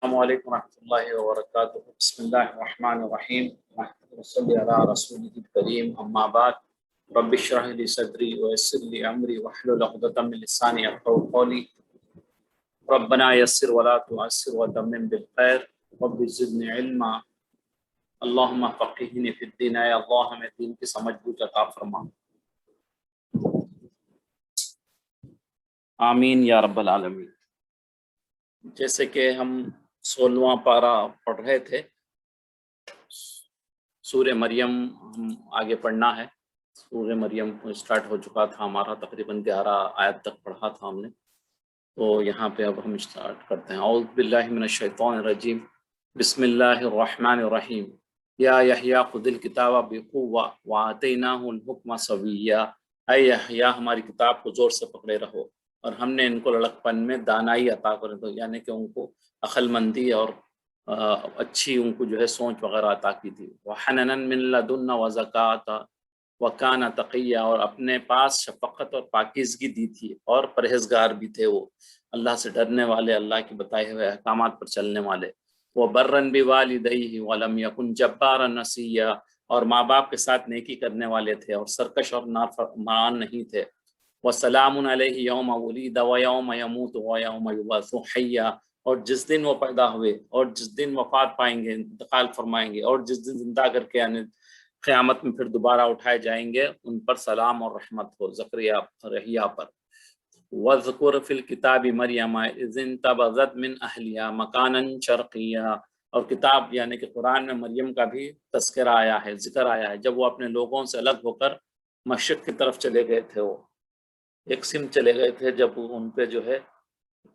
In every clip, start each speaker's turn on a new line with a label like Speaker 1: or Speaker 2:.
Speaker 1: السلام علیکم ورحمۃ اللہ وبرکاتہ۔ بسم اللہ الرحمن الرحیم۔ نحمد صلی علی رسول کریم، اما بعد، رب اشرح لی صدری ویسر لی امری واحلل عقدۃ من لسانی یفقهوا قولی۔ ربنا یسر ولا تعسر وتمم بالخیر، رب زدنی علما، اللہم فقہنی فی الدین، اے اللہ ہمیں دین کی سمجھ بوجھ عطا فرما، آمین یا رب العالمین۔ جیسے کہ ہم 16واں پارہ پڑھ رہے تھے، سورہ مریم ہم آگے پڑھنا ہے۔ سورہ مریم اسٹارٹ ہو چکا تھا ہمارا، تقریباً 11 آیت تک پڑھا تھا ہم نے، تو یہاں پہ اب ہم اسٹارٹ کرتے ہیں۔ اعوذ باللہ من الشیطان الرجیم، بسم اللہ الرحمن الرحیم۔ یا یحییٰ خذ الکتاب بقوۃ وآتیناہ الحکم صبیہ، اے یحییٰ ہماری کتاب کو زور سے پکڑے رہو، اور ہم نے ان کو لڑکپن میں دانائی عطا کر دی، یعنی کہ ان کو عقل مندی اور اچھی ان کو جو ہے سوچ وغیرہ عطا کی تھی۔ وحننا من لدنا وزکاۃ وکان تقیہ، اور اپنے پاس شفقت اور پاکیزگی دی تھی، اور پرہیزگار بھی تھے وہ، اللہ سے ڈرنے والے، اللہ کے بتائے ہوئے احکامات پر چلنے والے۔ وبرًا بوالدیہ ولم یکن جبارا نسیہ، اور ماں باپ کے ساتھ نیکی کرنے والے تھے اور سرکش اور نافرمان نہیں تھے۔ وسلام علیہ یوم ولد ویوم یموت ویوم یبعث حیا، اور جس دن وہ پیدا ہوئے اور جس دن وفات پائیں گے، انتقال فرمائیں گے، اور جس دن زندہ کر کے یعنی قیامت میں پھر دوبارہ اٹھائے جائیں گے، ان پر سلام اور رحمت ہو، زکریا رحیہ پر۔ وَاذْكُرْ فِي الْكِتَابِ مَرْيَمَ إِذِ انتَبَذَتْ مِنْ أَهْلِهَا مَكَانًا شَرْقِيًّا، اور کتاب یعنی کہ قرآن میں مریم کا بھی تذکرہ آیا ہے، ذکر آیا ہے، جب وہ اپنے لوگوں سے الگ ہو کر مشرق کی طرف چلے گئے تھے، وہ ایک سمت چلے گئے تھے، جب ان پہ جو ہے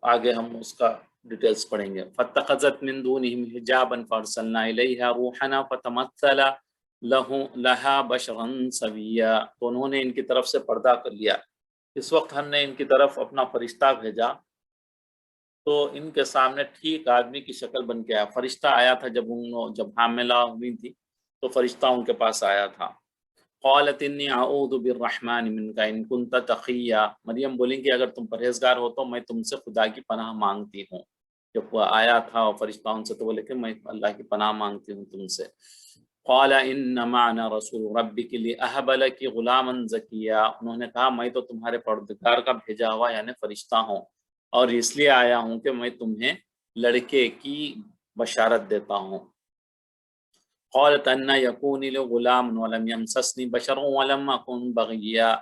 Speaker 1: آگے ہم اس کا ڈیٹیلز پڑھیں گے۔ فَاتَّخَذَتْ مِن دُونِهِمْ حِجَابًا فَأَرْسَلْنَا إِلَيْهَا رُوحَنَا فَتَمَثَّلَ لَهَا بَشَرًا سَوِيًّا، تو انہوں نے ان کی طرف سے پردہ کر لیا۔ اس وقت ہم نے ان کی طرف اپنا فرشتہ بھیجا تو ان کے سامنے ٹھیک آدمی کی شکل بن کے آیا۔ فرشتہ آیا تھا جب حاملہ ہوئی تھی تو فرشتہ ان کے پاس آیا تھا۔ قالت انی اعوذ بالرحمن منک ان کنت تقیا، مریم بولیں کہ اگر تم پرہیزگار ہو تو میں تم سے خدا کی پناہ مانگتی ہوں۔ جب وہ آیا تھا اور فرشتہ ان سے، تو بولے کہ میں اللہ کی پناہ مانگتی ہوں تم سے۔ قال انما انا رسول ربک لاہب لک غلاما زکیا، انہوں نے کہا میں تو تمہارے پروردگار کا بھیجا ہوا یعنی فرشتہ ہوں، اور اس لیے آیا ہوں کہ میں تمہیں لڑکے کی بشارت دیتا ہوں۔ قالت ان یکون لی غلام ولم یمسسنی بشر ولم اکن بغیا،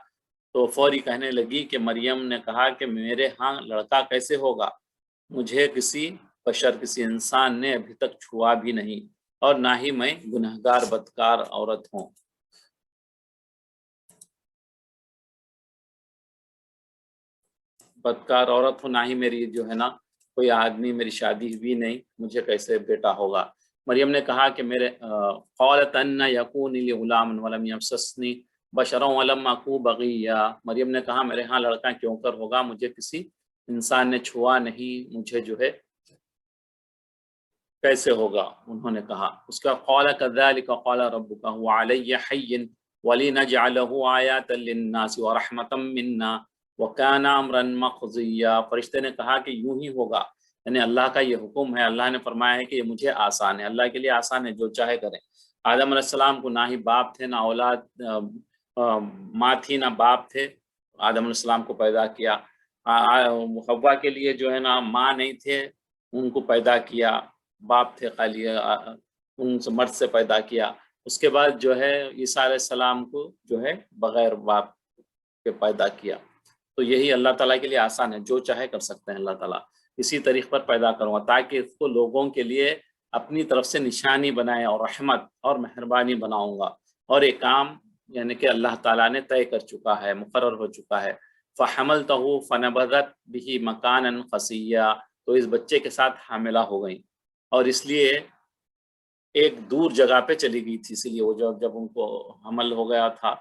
Speaker 1: تو فوری کہنے لگی کہ مریم نے کہا کہ میرے ہاں لڑکا کیسے ہوگا، مجھے کسی بشر کسی انسان نے ابھی تک چھوا بھی نہیں، اور نہ ہی میں گنہگار بدکار عورت ہوں۔ بدکار عورت ہوں، نہ ہی میری جو ہے نا کوئی آدمی، میری شادی بھی نہیں، مجھے کیسے بیٹا ہوگا۔ مریم نے کہا کہ میرے قالت ان یکون لی غلام ولم یمسسنی بشر ولم اکو بغیا، مریم نے کہا میرے ہاں لڑکا کیوں کر ہوگا، مجھے کسی انسان نے چھوا نہیں، مجھے جو ہے کیسے ہوگا، انہوں نے کہا۔ اس کا قال کذلک قال ربک هو علی حی ولنجعله آیاتا للناس ورحمتا منا وکان امرا مقضیا، فرشتے نے کہا کہ یوں ہی ہوگا، یعنی اللہ کا یہ حکم ہے، اللہ نے فرمایا ہے کہ یہ مجھے آسان ہے، اللہ کے لیے آسان ہے، جو چاہے کریں۔ آدم علیہ السلام کو نہ ہی باپ تھے، نہ اولاد، ماں تھی نہ باپ تھے، آدم علیہ السلام کو پیدا کیا۔ حوا کے لیے جو ہے نا ماں نہیں تھے، ان کو پیدا کیا، باپ تھے خالی، ان سے مرد سے پیدا کیا۔ اس کے بعد جو ہے عیسیٰ علیہ السلام کو جو ہے بغیر باپ کے پیدا کیا۔ تو یہی اللہ تعالیٰ کے لیے آسان ہے، جو چاہے کر سکتے ہیں اللہ تعالیٰ، اسی طریق پر پیدا کروں گا تاکہ اس کو لوگوں کے لیے اپنی طرف سے نشانی بنائے اور رحمت اور مہربانی بناؤں گا، اور ایک کام یعنی کہ اللہ تعالیٰ نے طے کر چکا ہے، مقرر ہو چکا ہے۔ فحملتہ فنبذت بہ مکانا قصیا، تو اس بچے کے ساتھ حاملہ ہو گئیں، اور اس لیے ایک دور جگہ پہ چلی گئی تھی، اسی لیے وہ جب ان کو حمل ہو گیا تھا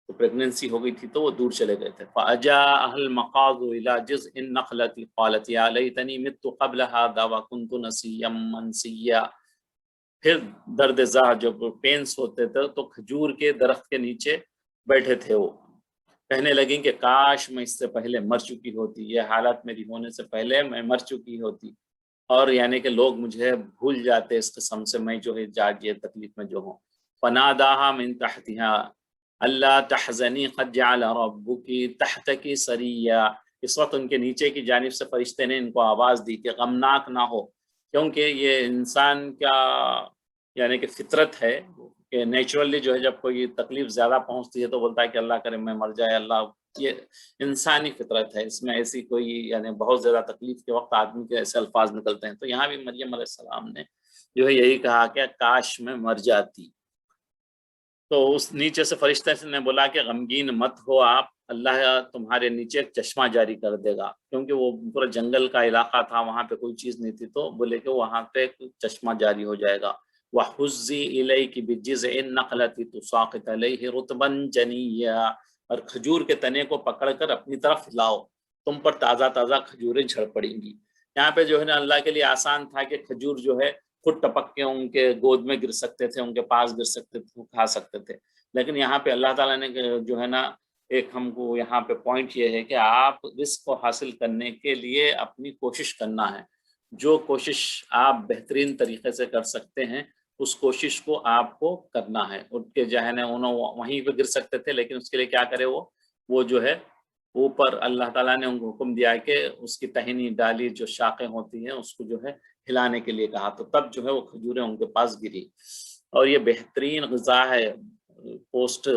Speaker 1: تو پریگننسی ہو گئی تھی تو وہ دور چلے گئے تھے۔ فَأَجَاءَهَا الْمَخَاضُ إِلَى جِذْعِ النَّخْلَةِ قَالَتْ يَا لَيْتَنِي مِتُّ قَبْلَ هَذَا وَكُنْتُ نَسِيًّا مَنسِيًّا، پھر درد زا جب پینس ہوتے تھے تو کھجور کے درخت کے نیچے بیٹھے تھے، وہ کہنے لگیں کہ کاش میں اس سے پہلے مر چکی ہوتی، یہ حالت میری ہونے سے پہلے میں مر چکی ہوتی، اور یعنی کہ لوگ مجھے بھول جاتے اس قسم سے، میں جو ہے جاج یہ تکلیف میں جو ہوں. فناداہا من تحتہا اللہ تحزنی قد جعل ربکی تحتکی سریا. اس وقت ان کے نیچے کی جانب سے فرشتے نے ان کو آواز دی کہ غمناک نہ ہو، کیونکہ یہ انسان کا یعنی کہ فطرت ہے کہ نیچرلی جو ہے جب کوئی تکلیف زیادہ پہنچتی ہے تو بولتا ہے کہ اللہ کرے میں مر جائے، اللہ. یہ انسانی فطرت ہے، اس میں ایسی کوئی یعنی بہت زیادہ تکلیف کے وقت آدمی کے ایسے الفاظ نکلتے ہیں. تو یہاں بھی مریم علیہ السلام نے جو ہے یہی کہا کہ کاش میں مر جاتی. تو اس نیچے سے فرشتے نے بولا کہ غمگین مت ہو آپ، اللہ تمہارے نیچے ایک چشمہ جاری کر دے گا، کیونکہ وہ پورا جنگل کا علاقہ تھا، وہاں پہ کوئی چیز نہیں تھی. تو بولے کہ وہاں پہ چشمہ جاری ہو جائے گا. وَحُزِّي إِلَيْكِ بِجِذْعِ النَّخْلَةِ تُسَاقِطْ عَلَيْهِ رُطْبًا جَنِيًّا. اور کھجور کے تنے کو پکڑ کر اپنی طرف لاؤ، تم پر تازہ تازہ کھجوریں جھڑ پڑیں گی. یہاں پہ جو ہے نا اللہ کے لیے آسان تھا کہ کھجور جو ہے خود ٹپک کے ان کے گود میں گر سکتے تھے، ان کے پاس گر سکتے تھے، کھا سکتے تھے. لیکن یہاں پہ اللہ تعالیٰ نے جو ہے نا ایک ہم کو یہاں پہ پوائنٹ یہ ہے کہ آپ رزق کو حاصل کرنے کے لیے اپنی کوشش کرنا ہے. جو کوشش آپ بہترین طریقے سے کر سکتے ہیں اس کوشش کو آپ کو کرنا ہے. ان کے ذہن ہے انہوں وہیں پہ گر سکتے تھے، لیکن اس کے لیے کیا کرے، وہ جو ہے اوپر اللہ تعالیٰ نے ان کو حکم دیا کہ اس کی ٹہنی ڈالی جو شاخیں ہوتی ہیں اس کو جو ہے ہلانے کے لیے کہا، تو تب جو ہے وہ کھجوریں ان کے پاس گری. اور یہ بہترین غذا ہے پوسٹ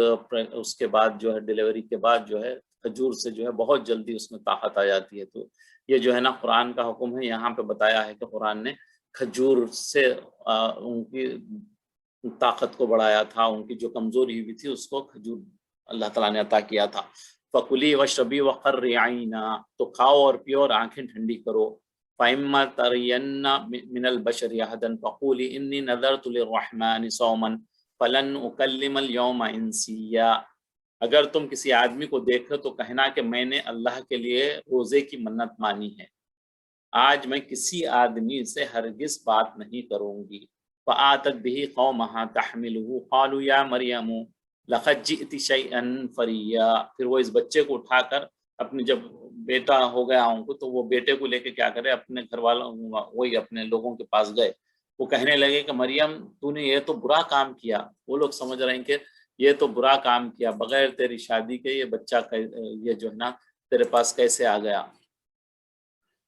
Speaker 1: اس کے بعد جو ہے ڈیلیوری کے بعد جو ہے کھجور سے جو ہے بہت جلدی اس میں طاقت آ جاتی ہے. تو یہ جو ہے نا قرآن کا حکم ہے، یہاں پہ بتایا ہے کہ قرآن نے کھجور سے ان کی طاقت کو بڑھایا تھا، ان کی جو کمزوری ہوئی تھی اس کو کھجور اللہ تعالیٰ نے عطا کیا تھا. فَكُلِي وَاشْرَبِي وَقَرِّي عَيْنًا. تو کھاؤ اور پیو اور آنکھیں ٹھنڈی کرو. فَإِمَّا تَرَيَنَّ مِنَ الْبَشَرِ أَحَدًا فَقُولِي إِنِّي نَذَرْتُ لِلرَّحْمَنِ صَوْمًا فَلَنْ أُكَلِّمَ الْيَوْمَ إِنسِيًّا. اگر تم کسی آدمی کو دیکھو تو کہنا کہ میں نے اللہ کے لیے روزے کی منت مانی ہے، آج میں کسی آدمی سے ہرگز بات نہیں کروں گی. فَآتَتْ بِهِ قَوْمَهَا تَحْمِلُهُ قَالُوا يَا مَرْيَمُ لَقَدْ جِئْتِ شَيْئًا فَرِيًّا. پھر وہ اس بچے کو اٹھا کر اپنی جب بیٹا ہو گیا ان کو تو وہ بیٹے کو لے کے کیا کرے اپنے گھر والوں وہی اپنے لوگوں کے پاس گئے. وہ کہنے لگے کہ مریم تو نے یہ تو برا کام کیا. وہ لوگ سمجھ رہے ہیں کہ یہ تو برا کام کیا، بغیر تیری شادی کے یہ بچہ یہ جو ہے نا تیرے پاس کیسے آ گیا.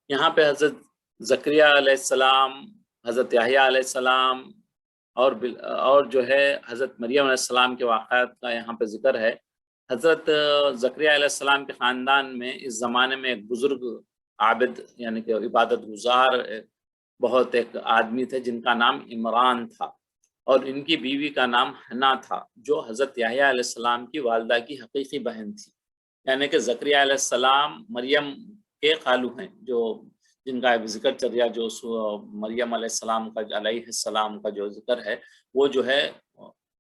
Speaker 1: یہاں پہ حضرت زکریا علیہ السلام، حضرت یحییٰ علیہ السلام اور جو ہے حضرت مریم علیہ السلام کے واقعات کا یہاں پہ ذکر ہے. حضرت زکریا علیہ السلام کے خاندان میں اس زمانے میں ایک بزرگ عابد یعنی کہ عبادت گزار بہت ایک آدمی تھے جن کا نام عمران تھا، اور ان کی بیوی کا نام حنا تھا جو حضرت یحییٰ علیہ السلام کی والدہ کی حقیقی بہن تھی. یعنی کہ زکریا علیہ السلام مریم کے خالو ہیں، جو جن کا ذکر چل رہا جو مریم علیہ السلام کا علیہ السلام کا جو ذکر ہے وہ جو ہے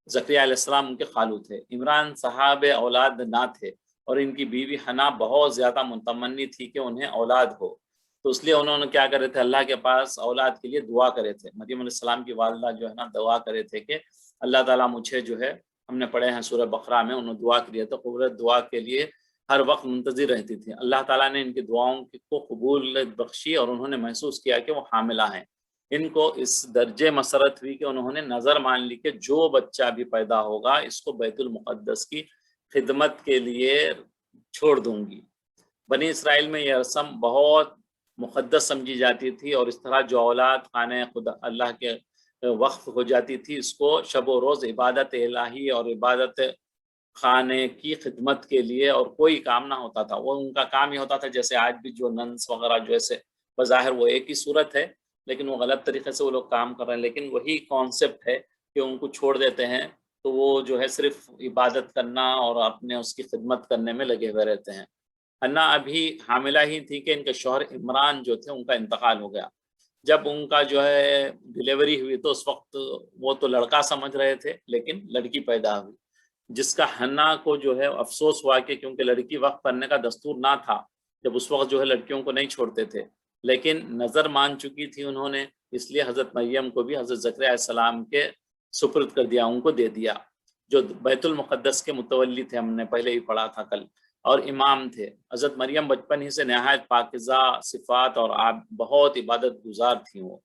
Speaker 1: زکریا علیہ السلام ان کے خالو تھے. عمران صاحب اولاد نہ تھے اور ان کی بیوی حنا بہت زیادہ متمنی تھی کہ انہیں اولاد ہو، تو اس لیے انہوں نے کیا کرے تھے اللہ کے پاس اولاد کے لیے دعا کرے تھے. مریم علیہ السلام کی والدہ جو ہے نا دعا کرے تھے کہ اللہ تعالیٰ مجھے جو ہے، ہم نے پڑھے ہیں سورہ بقرہ میں انہوں نے دعا کی تو قبول دعا کے لیے ہر وقت منتظر رہتی تھی. اللہ تعالیٰ نے ان کی دعاؤں کو قبول بخشی اور انہوں نے محسوس کیا کہ وہ حاملہ ہیں. ان کو اس درجے مسرت ہوئی کہ انہوں نے نظر مان لی کہ جو بچہ بھی پیدا ہوگا اس کو بیت المقدس کی خدمت کے لیے چھوڑ دوں گی. بنی اسرائیل میں یہ رسم بہت مقدس سمجھی جاتی تھی، اور اس طرح جو اولاد خانہ خدا اللہ کے وقف ہو جاتی تھی اس کو شب و روز عبادت الہی اور عبادت خانے کی خدمت کے لیے اور کوئی کام نہ ہوتا تھا. وہ ان کا کام ہی ہوتا تھا جیسے آج بھی جو ننس وغیرہ جو ایسے بظاہر وہ ایک ہی صورت ہے لیکن وہ غلط طریقے سے وہ لوگ کام کر رہے ہیں، لیکن وہی کانسیپٹ ہے کہ ان کو چھوڑ دیتے ہیں تو وہ جو ہے صرف عبادت کرنا اور اپنے اس کی خدمت کرنے میں لگے ہوئے رہتے ہیں. حنا ابھی حاملہ ہی تھی کہ ان کے شوہر عمران جو تھے ان کا انتقال ہو گیا. جب ان کا جو ہے ڈیلیوری ہوئی تو اس وقت وہ تو لڑکا سمجھ رہے تھے لیکن لڑکی پیدا ہوئی، جس کا حنا کو جو ہے افسوس ہوا کہ کیونکہ لڑکی وقف کرنے کا دستور نہ تھا، جب اس وقت جو ہے لڑکیوں کو نہیں چھوڑتے تھے، لیکن نظر مان چکی تھی انہوں نے، اس لیے حضرت مریم کو بھی حضرت زکریا علیہ السلام کے سپرد کر دیا، ان کو دے دیا جو بیت المقدس کے متولی تھے. ہم نے پہلے ہی پڑھا تھا کل. اور امام تھے۔ حضرت مریم بچپن ہی سے نہایت پاکیزہ صفات اور بہت عبادت گزار تھیں۔ وہ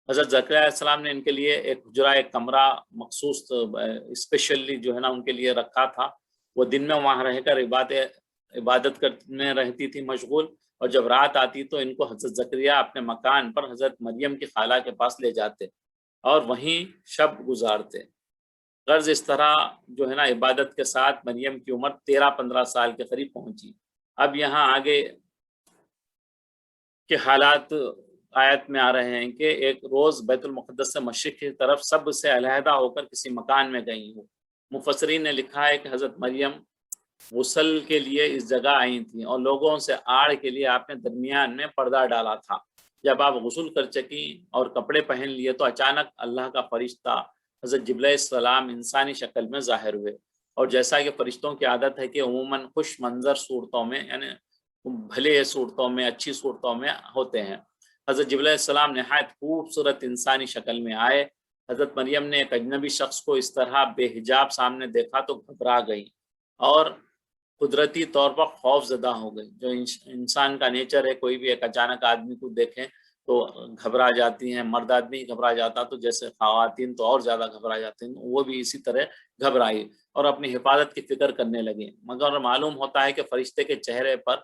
Speaker 1: حضرت زکریا علیہ السلام نے ان کے لیے ایک حجرہ، ایک کمرہ مخصوص اسپیشلی جو ہے نا ان کے لیے رکھا تھا۔ وہ دن میں وہاں رہ کر عبادت کرنے رہتی تھی مشغول، اور جب رات آتی تو ان کو حضرت زکریا اپنے مکان پر حضرت مریم کی خالہ کے پاس لے جاتے اور وہیں شب گزارتے۔ غرض اس طرح جو ہے نا عبادت کے ساتھ مریم کی عمر 13-15 سال کے قریب پہنچی۔ اب یہاں آگے کے حالات آیت میں آ رہے ہیں کہ ایک روز بیت المقدس سے مشرق کی طرف سب سے علیحدہ ہو کر کسی مکان میں گئی ہوں۔ مفسرین نے لکھا ہے کہ حضرت مریم غسل کے لیے اس جگہ آئی تھیں اور لوگوں سے آڑ کے لیے آپ نے درمیان میں پردہ ڈالا تھا۔ جب آپ غسل کر چکی اور کپڑے پہن لیے تو اچانک اللہ کا فرشتہ حضرت جبرائیل السلام انسانی شکل میں ظاہر ہوئے، اور جیسا کہ فرشتوں کی عادت ہے کہ عموماً خوش منظر صورتوں میں، یعنی بھلے صورتوں میں، اچھی صورتوں میں ہوتے ہیں۔ حضرت جبرائیل السلام نہایت خوبصورت انسانی شکل میں آئے۔ حضرت مریم نے ایک اجنبی شخص کو اس طرح بے حجاب سامنے دیکھا تو گھبرا گئی اور قدرتی طور پر خوف زدہ ہو گئی۔ جو انسان کا نیچر ہے، کوئی بھی ایک اچانک آدمی کو دیکھیں تو گھبرا جاتی ہیں، مرد آدمی گھبرا جاتا تو جیسے خواتین تو اور زیادہ گھبرا جاتے ہیں، وہ بھی اسی طرح گھبرائی اور اپنی حفاظت کی فکر کرنے لگی۔ مگر معلوم ہوتا ہے کہ فرشتے کے چہرے پر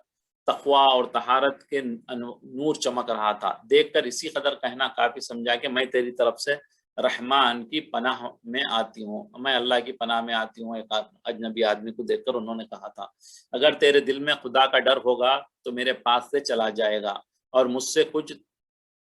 Speaker 1: تقویٰ اور طہارت کے نور چمک رہا تھا۔ دیکھ کر اسی قدر کہنا کافی سمجھا کہ میں تیری طرف سے رحمان کی پناہ میں آتی ہوں، میں اللہ کی پناہ میں آتی ہوں۔ ایک اجنبی آدمی کو دیکھ کر انہوں نے کہا تھا، اگر تیرے دل میں خدا کا ڈر ہوگا تو میرے پاس سے چلا جائے گا اور مجھ سے کچھ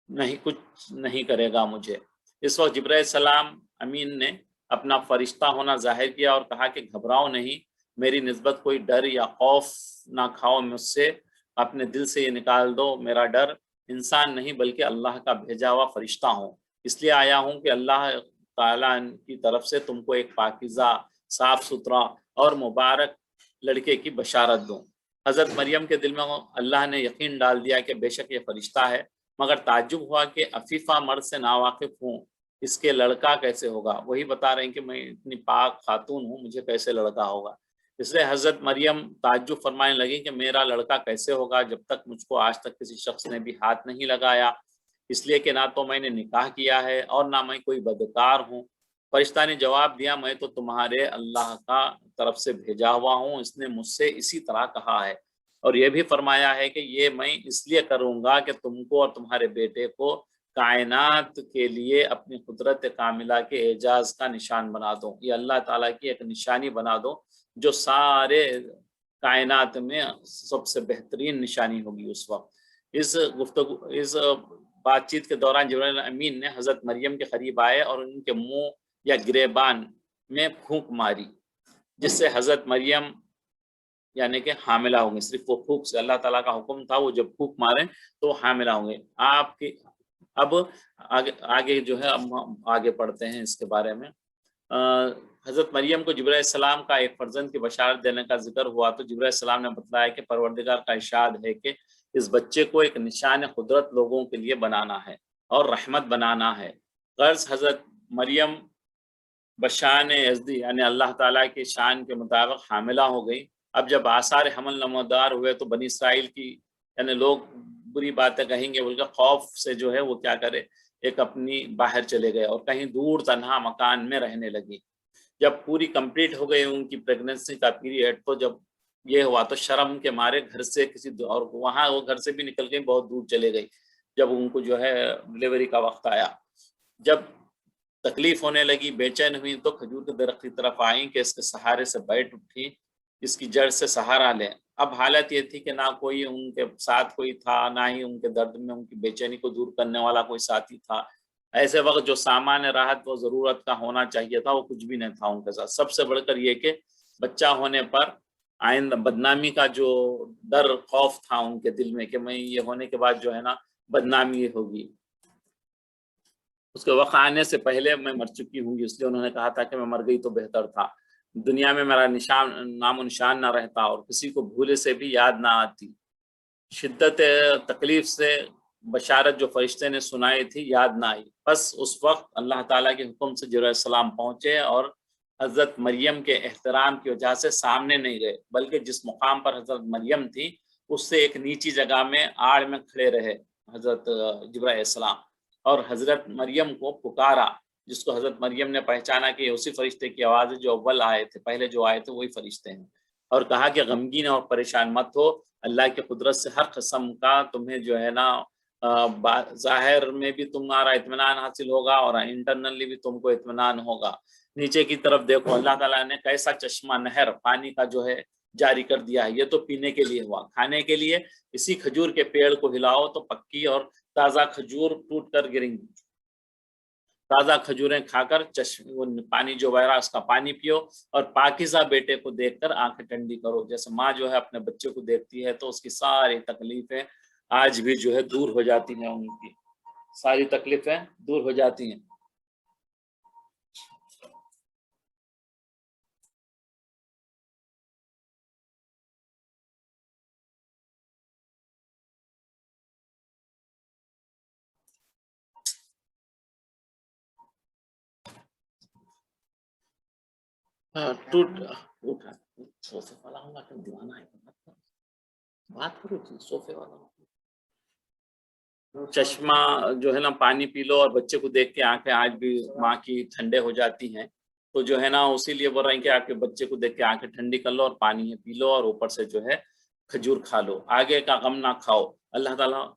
Speaker 1: نہیں کرے گا مجھے۔ اس وقت جبرائیل السلام امین نے اپنا فرشتہ ہونا ظاہر کیا اور کہا کہ گھبراؤ نہیں، میری نسبت کوئی ڈر یا خوف نہ کھاؤ مجھ سے، اپنے دل سے یہ نکال دو، میرا ڈر انسان نہیں بلکہ اللہ کا بھیجا ہوا فرشتہ ہوں، اس لیے آیا ہوں کہ اللہ تعالیٰ کی طرف سے تم کو ایک پاکیزہ، صاف ستھرا اور مبارک لڑکے کی بشارت دوں۔ حضرت مریم کے دل میں اللہ نے یقین ڈال دیا کہ بے شک یہ فرشتہ ہے، مگر تعجب ہوا کہ عفیفہ مرد سے ناواقف ہوں، اس کے لڑکا کیسے ہوگا؟ وہی بتا رہے ہیں کہ میں اتنی پاک خاتون ہوں، مجھے کیسے لڑکا ہوگا؟ اس لیے حضرت مریم تعجب فرمانے لگی کہ میرا لڑکا کیسے ہوگا جب تک مجھ کو آج تک کسی شخص نے بھی ہاتھ نہیں لگایا، اس لیے کہ نہ تو میں نے نکاح کیا ہے اور نہ میں کوئی بدکار ہوں۔ فرشتہ نے جواب دیا، میں تو تمہارے اللہ کا طرف سے بھیجا ہوا ہوں، اس نے مجھ سے اسی طرح کہا ہے، اور یہ بھی فرمایا ہے کہ یہ میں اس لیے کروں گا کہ تم کو اور تمہارے بیٹے کو کائنات کے لیے اپنی قدرت کاملہ کے اعجاز کا نشان بنا دو، یہ اللہ تعالیٰ کی ایک نشانی بنا دو جو سارے کائنات میں سب سے بہترین نشانی ہوگی اس وقت۔ اس بات چیت کے دوران جبرائیل امین نے حضرت مریم کے قریب آئے اور ان کے منہ یا گریبان میں پھونک ماری، جس سے حضرت مریم یعنی کہ حاملہ ہوں گے۔ صرف وہ پھونک سے، اللہ تعالیٰ کا حکم تھا وہ جب پھونک ماریں تو وہ حاملہ ہوں گے۔ آپ کی اب آگے جو ہے آگے پڑھتے ہیں اس کے بارے میں۔ حضرت مریم کو جبرائیل السلام کا ایک فرزند کی بشارت دینے کا ذکر ہوا تو جبرائیل السلام نے بتلایا کہ پروردگار کا ارشاد ہے کہ اس بچے کو ایک نشان قدرت لوگوں کے لیے بنانا ہے اور رحمت بنانا ہے۔ غرض حضرت مریم بشان یزدی یعنی اللہ تعالیٰ کے شان کے مطابق حاملہ ہو گئی۔ اب جب آثار حمل نمودار ہوئے تو بنی اسرائیل کی یعنی لوگ بری باتیں کہیں گے بلکہ خوف سے جو ہے وہ کیا کرے، ایک اپنی باہر چلے گئے اور کہیں دور تنہا مکان میں رہنے لگی۔ جب پوری کمپلیٹ ہو گئی ان کی پریگننسی کا پیریڈ تو جب یہ ہوا تو شرم کے مارے گھر سے کسی اور وہاں وہ گھر سے بھی نکل گئی، بہت دور چلے گئی۔ جب ان کو جو ہے ڈلیوری کا وقت آیا، جب تکلیف ہونے لگی، بے چین ہوئی تو کھجور کے درخت کی طرف آئیں کہ اس کے سہارے سے بیٹھ اٹھی، اس کی جڑ سے سہارا لیں۔ اب حالت یہ تھی کہ نہ کوئی ان کے ساتھ کوئی تھا، نہ ہی ان کے درد میں ان کی بے چینی کو دور کرنے والا کوئی ساتھی تھا۔ ایسے وقت جو سامان راحت و ضرورت کا ہونا چاہیے تھا وہ کچھ بھی نہیں تھا ان کے ساتھ۔ سب سے بڑھ کر یہ کہ بچہ ہونے پر آئندہ بدنامی کا جو ڈر خوف تھا ان کے دل میں کہ میں یہ ہونے کے بعد جو ہے نا بدنامی ہوگی، اس کے وقت آنے سے پہلے میں مر چکی ہوں گی، اس لیے انہوں نے کہا تھا کہ میں مر گئی تو بہتر تھا، دنیا میں میرا نام و نشان نہ رہتا اور کسی کو بھولے سے بھی یاد نہ آتی۔ شدت تکلیف سے بشارت جو فرشتے نے سنائی تھی یاد نہ آئی، بس اس وقت اللہ تعالیٰ کے حکم سے جبرائیل السلام پہنچے اور حضرت مریم کے احترام کی وجہ سے سامنے نہیں گئے، بلکہ جس مقام پر حضرت مریم تھی اس سے ایک نیچی جگہ میں آڑ میں کھڑے رہے حضرت جبرائیل علیہ السلام، اور حضرت مریم کو پکارا، جس کو حضرت مریم نے پہچانا کہ اسی فرشتے کی آواز ہے جو اول آئے تھے، پہلے جو آئے تھے وہی فرشتے ہیں، اور کہا کہ غمگین اور پریشان مت ہو، اللہ کی قدرت سے ہر قسم کا تمہیں جو ہے نا ظاہر میں بھی تمہارا اطمینان حاصل ہوگا اور انٹرنلی بھی تم کو اطمینان ہوگا۔ نیچے کی طرف دیکھو، اللہ تعالیٰ نے کیسا چشمہ نہر پانی کا جو ہے جاری کر دیا ہے، یہ تو پینے کے لیے ہوا، کھانے کے لیے اسی کھجور کے پیڑ کو ہلاؤ تو پکی اور تازہ کھجور ٹوٹ کر گریں گی، تازہ کھجوریں کھا کر پانی جو بہ رہا اس کا پانی پیو، اور پاکیزہ بیٹے کو دیکھ کر آنکھیں ٹھنڈی کرو۔ جیسے ماں جو ہے اپنے بچے کو دیکھتی ہے تو اس کی ساری تکلیفیں آج بھی جو ہے دور ہو جاتی ہیں، ان کی ساری تکلیفیں دور ہو جاتی ہیں۔ ٹوٹ اٹھا سوفے والا ہوگا کہ دیوانہ ہے، بات کرو جی، سوفے والا چشمہ جو ہے نا پانی پی لو، اور بچے کو دیکھ کے آنکھیں آج بھی ماں کی ٹھنڈے ہو جاتی ہیں، تو جو ہے نا اسی لیے بول رہے ہیں کہ آپ کے بچے کو دیکھ کے آنکھیں ٹھنڈی کر لو اور پانی پی لو، اور اوپر سے جو ہے کھجور کھا لو، آگے کا غم نہ کھاؤ۔ اللہ تعالیٰ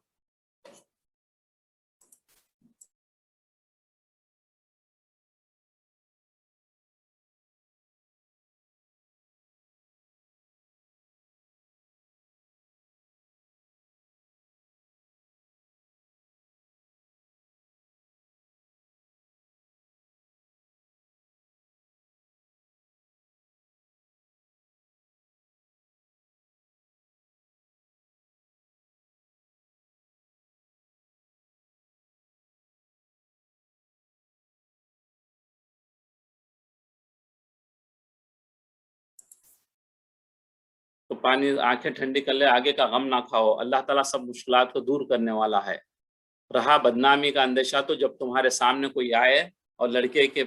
Speaker 1: تو پانی آنکھیں ٹھنڈی کر لے، آگے کا غم نہ کھاؤ، اللہ تعالیٰ سب مشکلات کو دور کرنے والا ہے۔ رہا بدنامی کا اندیشہ، تو جب تمہارے سامنے کوئی آئے اور لڑکے کے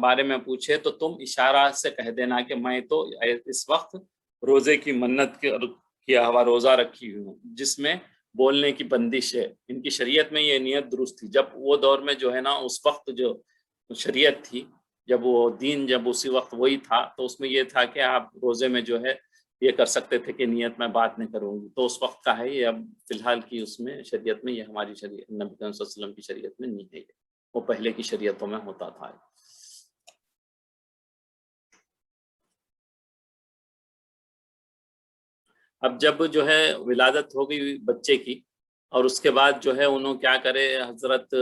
Speaker 1: بارے میں پوچھے تو تم اشارہ سے کہہ دینا کہ میں تو اس وقت روزے کی منت کیا ہوا روزہ رکھی ہوں، جس میں بولنے کی بندش ہے۔ ان کی شریعت میں یہ نیت درست تھی، جب وہ دور میں جو ہے نا اس وقت جو شریعت تھی، جب وہ دین جب اسی وقت وہی تھا، تو اس میں یہ تھا کہ آپ روزے میں جو ہے یہ کر سکتے تھے کہ نیت میں بات نہیں کروں گی، تو اس وقت کا ہے یہ، اب فی الحال کی اس میں شریعت میں یہ ہماری شریعت نبی صلی اللہ علیہ وسلم کی شریعت میں نہیں ہے، وہ پہلے کی شریعتوں میں ہوتا تھا۔ اب جب جو ہے ولادت ہو گئی بچے کی، اور اس کے بعد جو ہے انہوں کیا کرے، حضرت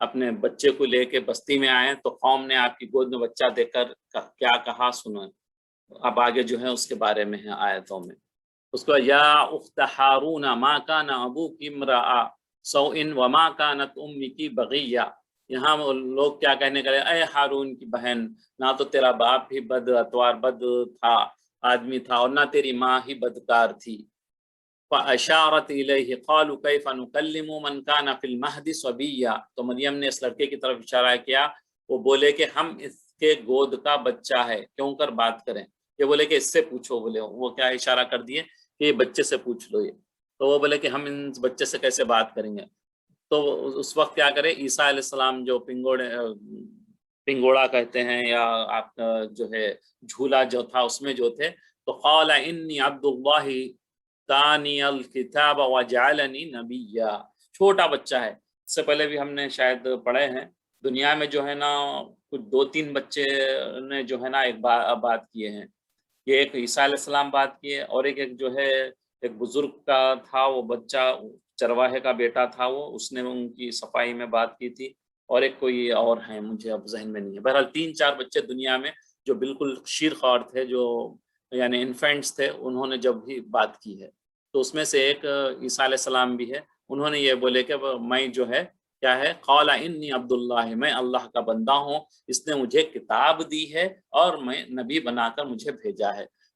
Speaker 1: اپنے بچے کو لے کے بستی میں آئے تو قوم نے آپ کی گود میں بچہ دیکھ کر کیا کہا سنو، اب آگے جو ہے اس کے بارے میں ہے آیتوں میں۔ اس کو یا اخت ہارون ما کان ابوک امرأ سوء وما کانت امک بغیہ، یہاں لوگ کیا کہنے کرے، اے ہارون کی بہن، نہ تو تیرا باپ بھی بد اتوار بد تھا آدمی تھا، اور نہ تیری ماں ہی بدکار تھی۔ فاشارت الیہ قالوا کیف نکلم من کان فی المہد صبیا، تو مریم نے اس لڑکے کی طرف اشارہ کیا، وہ بولے کہ ہم اس کے گود کا بچہ ہے، کیوں کر بات کریں، یہ بولے کہ اس سے پوچھو، بولے وہ کیا اشارہ کر دیے کہ یہ بچے سے پوچھ لو، یہ تو وہ بولے کہ ہم ان بچے سے کیسے بات کریں گے، تو اس وقت کیا کرے، عیسیٰ علیہ السلام جو پنگوڑا کہتے ہیں، یا آپ کا جو ہے جھولا جو تھا اس میں جو تھے، تو قال انی عبد اللہ تانی الکتاب وجعلنی نبیا، چھوٹا بچہ ہے، اس سے پہلے بھی ہم نے شاید پڑھے ہیں، دنیا میں جو ہے نا کچھ 2-3 بچے نے جو ہے نا ایک بات کیے ہیں، یہ ایک عیسیٰ علیہ السلام بات کیے، اور ایک جو ہے ایک بزرگ کا تھا، وہ بچہ چرواہے کا بیٹا تھا، وہ اس نے ان کی صفائی میں بات کی تھی، اور ایک کوئی اور ہیں مجھے اب ذہن میں نہیں ہے، بہرحال 3-4 بچے دنیا میں جو بالکل شیر خوار تھے، جو یعنی انفینٹس تھے، انہوں نے جب بھی بات کی ہے، تو اس میں سے ایک عیسیٰ علیہ السلام بھی ہے، انہوں نے یہ بولے کہ میں جو ہے کیا ہے، قال انی عبداللہ، میں اللہ کا بندہ ہوں، اس نے مجھے کتاب دی ہے اور میں نبی بنا کر مجھے بھیجا ہے۔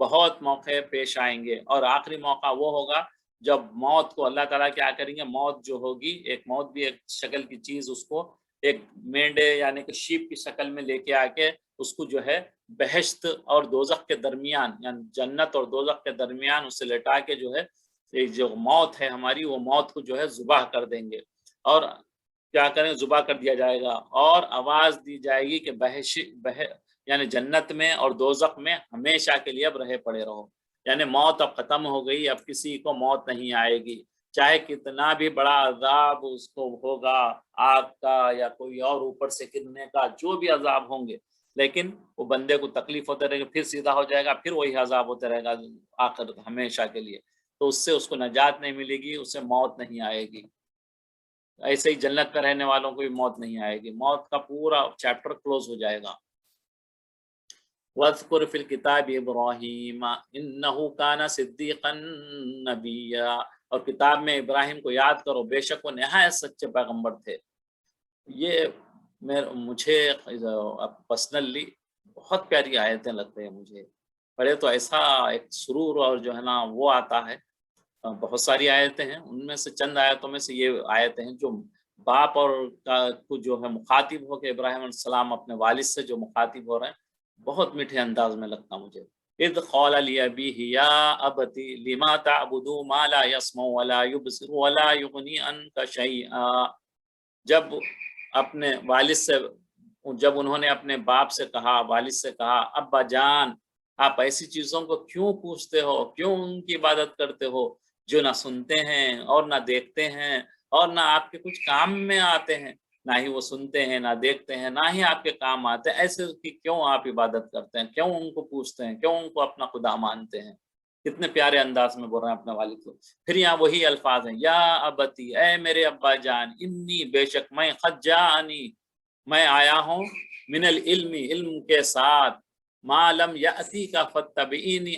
Speaker 1: بہت موقع پیش آئیں گے، اور آخری موقع وہ ہوگا جب موت کو اللہ تعالیٰ کیا کریں گے، موت جو ہوگی، ایک موت بھی ایک شکل کی چیز، اس کو ایک مینڈے یعنی کہ شیپ کی شکل میں لے کے آ کے اس کو جو ہے بہشت اور دوزخ کے درمیان، یعنی جنت اور دوزخ کے درمیان اسے لٹا کے جو ہے یہ جو موت ہے ہماری، وہ موت کو جو ہے ذبح کر دیں گے، اور کیا کریں، ذبح کر دیا جائے گا، اور آواز دی جائے گی کہ یعنی جنت میں اور دوزخ میں ہمیشہ کے لیے اب رہے پڑے رہو، یعنی موت اب ختم ہو گئی، اب کسی کو موت نہیں آئے گی، چاہے کتنا بھی بڑا عذاب اس کو ہوگا، آگ کا یا کوئی اور اوپر سے گرنے کا، جو بھی عذاب ہوں گے، لیکن وہ بندے کو تکلیف ہوتے رہے گا، پھر سیدھا ہو جائے گا، پھر وہی عذاب ہوتے رہے گا آخر ہمیشہ کے لیے، تو اس سے اس کو نجات نہیں ملے گی، اسے موت نہیں آئے گی۔ ایسے ہی جنت میں رہنے والوں کو بھی موت نہیں آئے گی، موت کا پورا چیپٹر کلوز ہو جائے گا۔ وَاذْكُرْ فِي الْكِتَابِ إِبْرَاهِيمَ إِنَّهُ كَانَ صِدِّيقًا نَبِيًّا، اور کتاب میں ابراہیم کو یاد کرو، بے شک وہ نہایت سچے پیغمبر تھے۔ یہ مجھے پرسنلی بہت پیاری آیتیں لگتے ہیں مجھے، پڑھے تو ایسا ایک سرور اور جو ہے نا وہ آتا ہے۔ بہت ساری آیتیں ہیں، ان میں سے چند آیتوں میں سے یہ آیتیں ہیں جو باپ اور کو جو ہے مخاطب ہو کے ابراہیم علیہ السلام اپنے والد سے جو مخاطب ہو رہے ہیں، بہت میٹھے انداز میں لگتا مجھے۔ اذ قال لأبيه يا أبت لما تعبد ما لا يسمع ولا يبصر ولا يغني عنك شيئا، جب اپنے والد سے، جب انہوں نے اپنے باپ سے کہا، والد سے کہا، ابا جان آپ ایسی چیزوں کو کیوں پوچھتے ہو، کیوں ان کی عبادت کرتے ہو جو نہ سنتے ہیں اور نہ دیکھتے ہیں اور نہ آپ کے کچھ کام میں آتے ہیں، نہ ہی وہ سنتے ہیں، نہ دیکھتے ہیں، نہ ہی آپ کے کام آتے ہیں، ایسے کی کیوں آپ عبادت کرتے ہیں، کیوں ان کو پوچھتے ہیں، کیوں ان کو اپنا خدا مانتے ہیں؟ کتنے پیارے انداز میں بول رہے ہیں اپنے والد کو۔ پھر یہاں وہی الفاظ ہیں، یا ابتی، اے میرے ابا جان، انی بے شک میں، قد جاءنی میں آیا ہوں، من العلم علم کے ساتھ، ما لم یأتی کا فتبعینی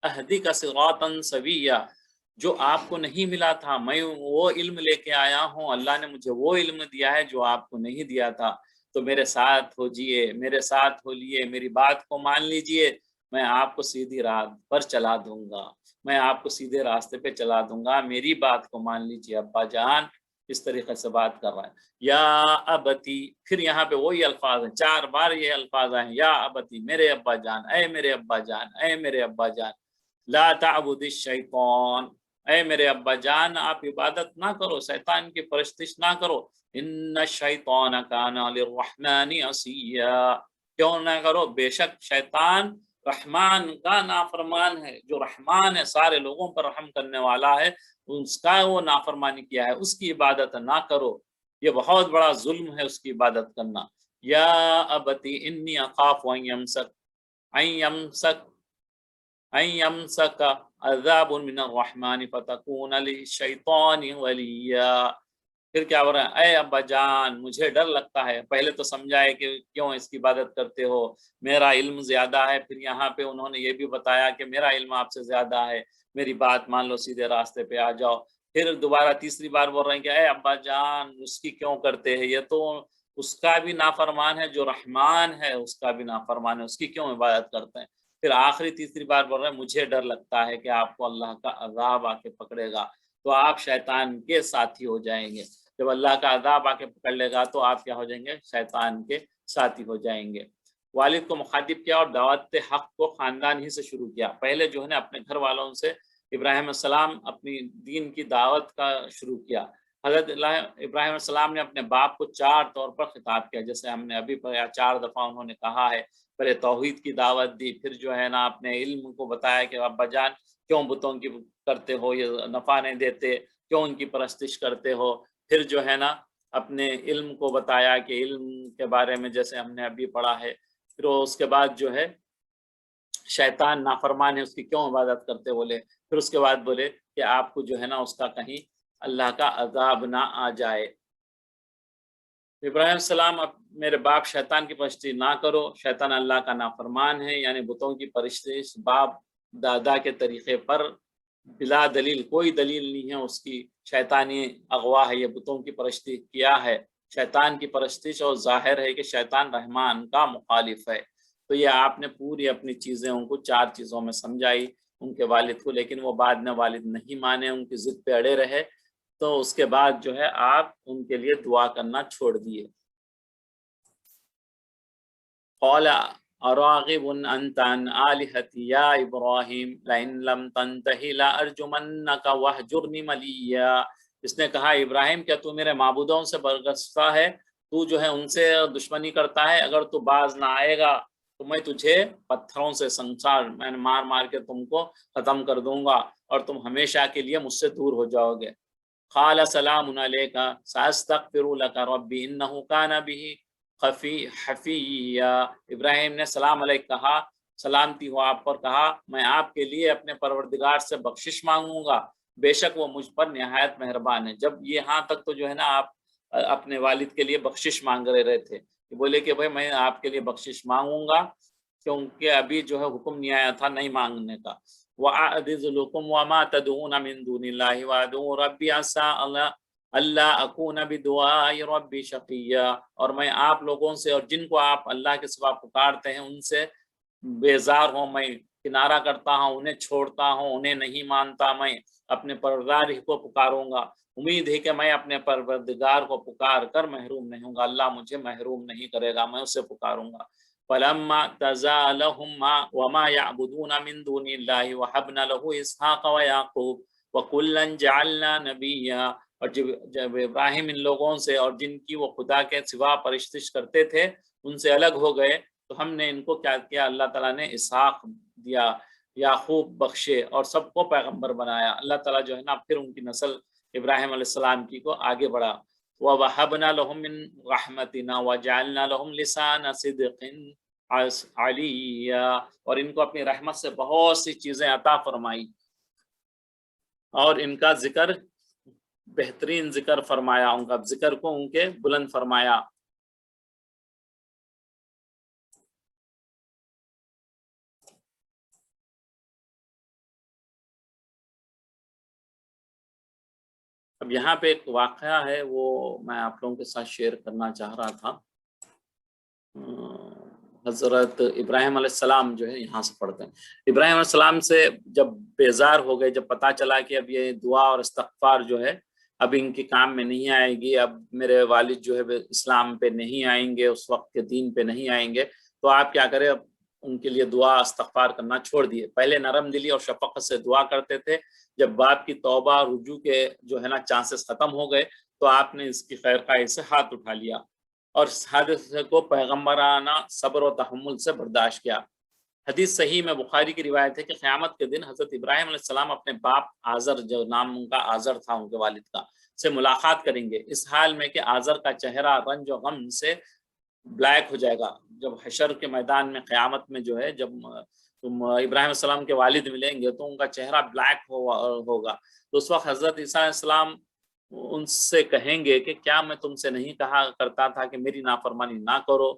Speaker 1: اہدی کا صراطا سویا، جو آپ کو نہیں ملا تھا، میں وہ علم لے کے آیا ہوں، اللہ نے مجھے وہ علم دیا ہے جو آپ کو نہیں دیا تھا، تو میرے ساتھ ہو جئے، میرے ساتھ ہو لیے، میری بات کو مان لیجئے، میں آپ کو سیدھی راہ پر چلا دوں گا، میں آپ کو سیدھے راستے پہ چلا دوں گا، میری بات کو مان لیجئے ابا جان۔ اس طریقے سے بات کر رہا ہے، یا ابتی، پھر یہاں پہ وہی الفاظ ہیں، 4 بار یہ الفاظ ہیں، یا ابتی، میرے ابا جان، اے میرے ابا جان، اے میرے ابا جان، لا تعبد الشیطان، اے میرے ابا جان آپ عبادت نہ کرو، شیطان کی پرستش نہ کرو، ان الشیطان کان للرحمن عصیا، کیوں نہ کرو، بے شک شیطان رحمان کا نافرمان ہے، جو رحمان ہے، سارے لوگوں پر رحم کرنے والا ہے، اس کا وہ نافرمانی کیا ہے، اس کی عبادت نہ کرو، یہ بہت بڑا ظلم ہے اس کی عبادت کرنا۔ یا ابتی انی اخاف ان یمسک عذاب من الرحمن فتکون للشیطان ولیا، پھر کیا ہو رہا ہے، اے ابا جان مجھے ڈر لگتا ہے، پہلے تو سمجھائے کہ کیوں اس کی عبادت کرتے ہو، میرا علم زیادہ ہے، پھر یہاں پہ انہوں نے یہ بھی بتایا کہ میرا علم آپ سے زیادہ ہے، میری بات مان لو، سیدھے راستے پہ آ جاؤ، پھر دوبارہ تیسری بار بول رہے ہیں کہ اے ابا جان اس کی کیوں کرتے ہیں، یہ تو اس کا بھی نافرمان ہے، جو رحمان ہے اس کا بھی نافرمان ہے، اس کی کیوں عبادت کرتے ہیں؟ پھر آخری تیسری بار بول رہے ہیں مجھے ڈر لگتا ہے کہ آپ کو اللہ کا عذاب آ کے پکڑے گا، تو آپ شیطان کے ساتھی ہو جائیں گے، جب اللہ کا عذاب آ کے پکڑ لے گا تو آپ کیا ہو جائیں گے، شیطان کے ساتھی ہو جائیں گے۔ والد کو مخاطب کیا اور دعوت حق کو خاندان ہی سے شروع کیا، پہلے جو ہے نا اپنے گھر والوں سے ابراہیم السلام اپنی دین کی دعوت کا شروع کیا، حضرت ابراہیم علیہ السلام نے اپنے باپ کو 4 طور پر خطاب کیا، جیسے ہم نے ابھی پڑھا، 4 دفعہ انہوں نے کہا ہے، پہلے توحید کی دعوت دی، پھر جو ہے نا اپنے علم کو بتایا کہ ابا جان کیوں بتوں کی کرتے ہو، یہ نفع نہیں دیتے، کیوں ان کی پرستش کرتے ہو، پھر جو ہے نا اپنے علم کو بتایا کہ علم کے بارے میں جیسے ہم نے ابھی پڑھا ہے، پھر اس کے بعد جو ہے شیطان نافرمان ہے اس کی کیوں عبادت کرتے بولے، پھر اس کے بعد بولے کہ آپ کو جو ہے نا اس کا کہیں اللہ کا عذاب نہ آ جائے۔ ابراہیم السلام، اب میرے باپ شیطان کی پرستش نہ کرو، شیطان اللہ کا نافرمان ہے، یعنی بتوں کی پرستش باپ دادا کے طریقے پر بلا دلیل، کوئی دلیل نہیں ہے اس کی، شیطانی اغوا ہے، یہ بتوں کی پرستش کیا ہے، شیطان کی پرستش، اور ظاہر ہے کہ شیطان رحمان کا مخالف ہے، تو یہ آپ نے پوری اپنی چیزیں ان کو 4 چیزوں میں سمجھائی ان کے والد کو، لیکن وہ بعد میں والد نہیں مانے، ان کی ضد پہ اڑے رہے، تو اس کے بعد جو ہے آپ ان کے لیے دعا کرنا چھوڑ دیے۔ قال اراغب انت عن آلهتی یا ابراہیم لئن لم تنتہی لارجمنک واہجرنی ملیا۔ اس نے کہا ابراہیم کیا تو میرے معبودوں سے برگشتہ ہے؟ تو جو ہے ان سے دشمنی کرتا ہے، اگر تو باز نہ آئے گا تو میں تجھے پتھروں سے سنسار میں مار مار کے تم کو ختم کر دوں گا اور تم ہمیشہ کے لیے مجھ سے دور ہو جاؤ گے۔ قال سلام علیک ساستغفر لک ربی انہ کان بہ حفیہ۔ ابراہیم نے سلام علیک کہا، سلامتی ہو آپ پر، کہا میں آپ کے لیے اپنے پروردگار سے بخشش مانگوں گا، بے شک وہ مجھ پر نہایت مہربان ہے۔ جب یہاں تک تو جو ہے نا آپ اپنے والد کے لیے بخشش مانگ رہے تھے، بولے کہ بھائی میں آپ کے لیے بخشش مانگوں گا، کیونکہ ابھی جو ہے حکم نہیں آیا تھا نہیں مانگنے کا۔ وَأَعْذِزُ لَكُمْ وَمَا تَدْعُونَ مِن دُونِ اللَّهِ وَأَدْعُو رَبِّي عَسَىٰ اللہ اکون بدعاء ربی شقیہ، اور میں آپ لوگوں سے اور جن کو آپ اللہ کے سوا پکارتے ہیں ان سے بیزار ہوں، میں کنارہ کرتا ہوں، انہیں چھوڑتا ہوں، انہیں نہیں مانتا، میں اپنے پروردگار ہی کو پکاروں گا، امید ہے کہ میں اپنے پروردگار کو پکار کر محروم نہیں ہوں گا، اللہ مجھے محروم نہیں کرے گا، میں اسے پکاروں گا۔ فَلَمَّا تَزَالَهُمْ وَمَا يَعْبُدُونَ مِن دُونِ اللَّهِ وَهَبْنَا لَهُ إِسْحَاقَ وَيَعْقُوبَ وَكُلًّا جَعَلْنَا نَبِيًّا۔ اور جب ابراہیم ان لوگوں سے اور جن کی وہ خدا کے سوا پرستش کرتے تھے ان سے الگ ہو گئے تو ہم نے ان کو کیا کیا، اللہ تعالیٰ نے اسحاق دیا، یعقوب بخشے اور سب کو پیغمبر بنایا۔ اللہ تعالیٰ جو ہے نا پھر ان کی نسل ابراہیم علیہ السلام کی کو آگے بڑھا۔ وَوَهَبْنَا لَهُم مِّن رَحْمَتِنَا وَجَعَلْنَا لَهُم لِسَانَ صِدْقٍ عَلِيًّا، اور ان کو اپنی رحمت سے بہت سی چیزیں عطا فرمائی اور ان کا ذکر بہترین ذکر فرمایا، ان کا ذکر کو ان کے بلند فرمایا۔ اب یہاں پہ ایک واقعہ ہے وہ میں آپ لوگوں کے ساتھ شیئر کرنا چاہ رہا تھا۔ حضرت ابراہیم علیہ السلام جو ہے یہاں سے پڑھتے ہیں، ابراہیم علیہ السلام سے جب بیزار ہو گئے، جب پتہ چلا کہ اب یہ دعا اور استغفار جو ہے اب ان کے کام میں نہیں آئے گی، اب میرے والد جو ہے اسلام پہ نہیں آئیں گے، اس وقت کے دین پہ نہیں آئیں گے، تو آپ کیا کریں، اب ان کے لیے دعا استغفار کرنا چھوڑ دیے۔ پہلے نرم دلی اور شفقت سے دعا کرتے تھے، جب باپ کی توبہ رجوع کے جو ہے نا چانسز ختم ہو گئے تو آپ نے اس کی خیر خواہی سے ہاتھ اٹھا لیا اور اس حادثے کو پیغمبرانہ صبر و تحمل سے برداشت کیا۔ حدیث صحیح میں بخاری کی روایت ہے کہ قیامت کے دن حضرت ابراہیم علیہ السلام اپنے باپ آزر، جو نام ان کا آزر تھا ان کے والد کا، سے ملاقات کریں گے، اس حال میں کہ آزر کا چہرہ رنج و غم سے بلیک ہو جائے گا۔ جب حشر کے میدان میں قیامت میں جو ہے جب تم ابراہیم علیہ السلام کے والد ملیں گے تو ان کا چہرہ بلیک ہوگا، تو اس وقت حضرت عیسیٰ علیہ السلام ان سے کہیں گے کہ کیا میں تم سے نہیں کہا کرتا تھا کہ میری نافرمانی نہ کرو؟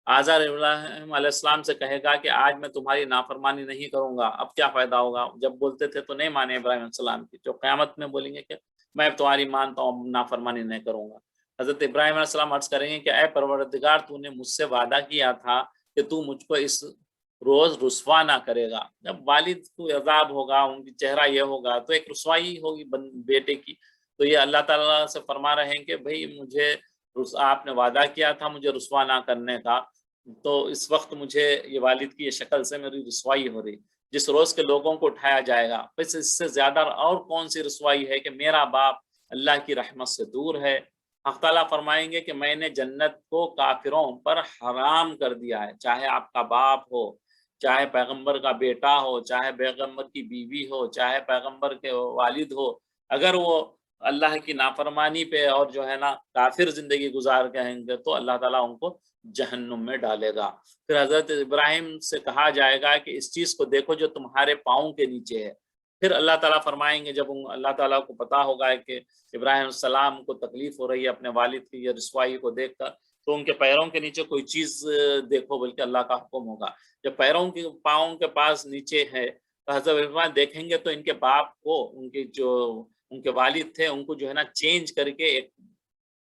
Speaker 1: آزر ابراہیم علیہ السلام سے کہے گا کہ آج میں تمہاری نافرمانی نہیں کروں گا، اب کیا فائدہ ہوگا؟ جب بولتے تھے تو نہیں مانے ابراہیم علیہ السلام کی، جو قیامت میں بولیں گے کہ میں تمہاری مانتا ہوں، نافرمانی نہیں کروں گا۔ حضرت ابراہیم علیہ السلام عرض کریں گے کہ اے پروردگار، تو نے مجھ سے وعدہ کیا تھا کہ تو مجھ کو اس روز رسوا نہ کرے گا، جب والد کو عذاب ہوگا، ان کی چہرہ یہ ہوگا تو ایک رسوائی ہوگی بیٹے کی، تو یہ اللہ تعالیٰ سے فرما رہے ہیں کہ بھئی مجھے آپ نے وعدہ کیا تھا مجھے رسوا نہ کرنے کا، تو اس وقت مجھے یہ والد کی یہ شکل سے میری رسوائی ہو رہی، جس روز کے لوگوں کو اٹھایا جائے گا، بس اس سے زیادہ اور کون سی رسوائی ہے کہ میرا باپ اللہ کی رحمت سے دور ہے۔ حق تعالیٰ فرمائیں گے کہ میں نے جنت کو کافروں پر حرام کر دیا ہے، چاہے آپ کا باپ ہو، چاہے پیغمبر کا بیٹا ہو، چاہے پیغمبر کی بیوی ہو، چاہے پیغمبر کے والد ہو، اگر وہ اللہ کی نافرمانی پہ اور جو ہے نا کافر زندگی گزار کہیں گے تو اللہ تعالیٰ ان کو جہنم میں ڈالے گا۔ پھر حضرت ابراہیم سے کہا جائے گا کہ اس چیز کو دیکھو جو تمہارے پاؤں کے نیچے ہے۔ پھر اللہ تعالیٰ فرمائیں گے، جب اللہ تعالیٰ کو پتا ہوگا کہ ابراہیم علیہ السلام کو تکلیف ہو رہی ہے اپنے والد کی یہ رسوائی کو دیکھ کر، تو ان کے پیروں کے نیچے کوئی چیز دیکھو، بلکہ اللہ کا حکم ہوگا۔ جب پیروں کے پاؤں کے پاس نیچے ہے تو حضرت ابراہیم دیکھیں گے تو ان کے باپ کو، ان کے جو ان کے والد تھے، ان کو جو ہے نا چینج کر کے ایک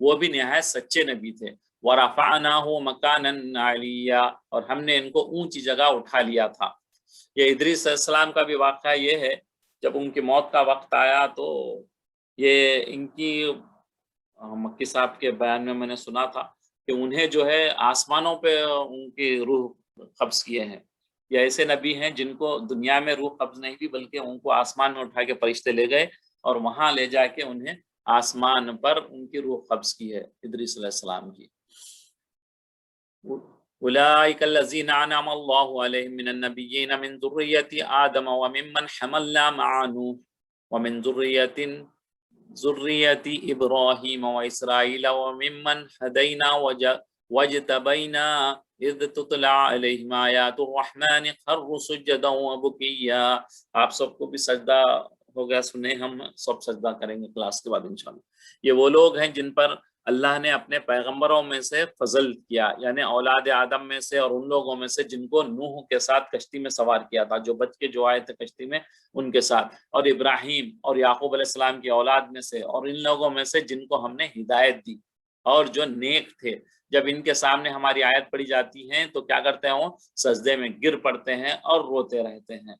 Speaker 1: وہ بھی نہایت سچے نبی تھے. وَرَفَعْنَاهُ مَكَانًا عَلِيًّا، اور ہم نے ان کو اونچی جگہ اٹھا لیا تھا. یہ ادریس علیہ السلام کا بھی واقعہ یہ ہے، جب ان کی موت کا وقت آیا تو یہ ان کی مکی صاحب کے بیان میں نے سنا تھا کہ انہیں جو ہے آسمانوں پہ ان کی روح قبض کیے ہیں. یہ ایسے نبی ہیں جن کو دنیا میں روح قبض نہیں ہوئی، بلکہ ان کو آسمان میں اٹھا کے فرشتے لے گئے اور وہاں لے جا کے انہیں آسمان پر ان کی روح قبض کی ہے ادریس علیہ السلام کی. اولئک الذین انعم اللہ علیہم من النبیین من ذریۃ آدم وممن حملنا مع نوح ومن ذریۃ ابراہیم واسرائیل وممن ہدینا واجتبینا اذ تتلی علیہم آیات الرحمن خروا سجدا وبکیا. آپ سب کو بھی سجدہ ہو گیا، سنیں ہم سب سجدہ کریں گے کلاس کے بعد انشاءاللہ. یہ وہ لوگ ہیں جن پر اللہ نے اپنے پیغمبروں میں سے فضل کیا، یعنی اولاد آدم میں سے اور ان لوگوں میں سے جن کو نوح کے ساتھ کشتی میں سوار کیا تھا، جو بچ کے جو آئے تھے کشتی میں ان کے ساتھ، اور ابراہیم اور یعقوب علیہ السلام کی اولاد میں سے، اور ان لوگوں میں سے جن کو ہم نے ہدایت دی اور جو نیک تھے. جب ان کے سامنے ہماری آیت پڑھی جاتی ہیں تو کیا کرتے ہیں؟ وہ سجدے میں گر پڑتے ہیں اور روتے رہتے ہیں،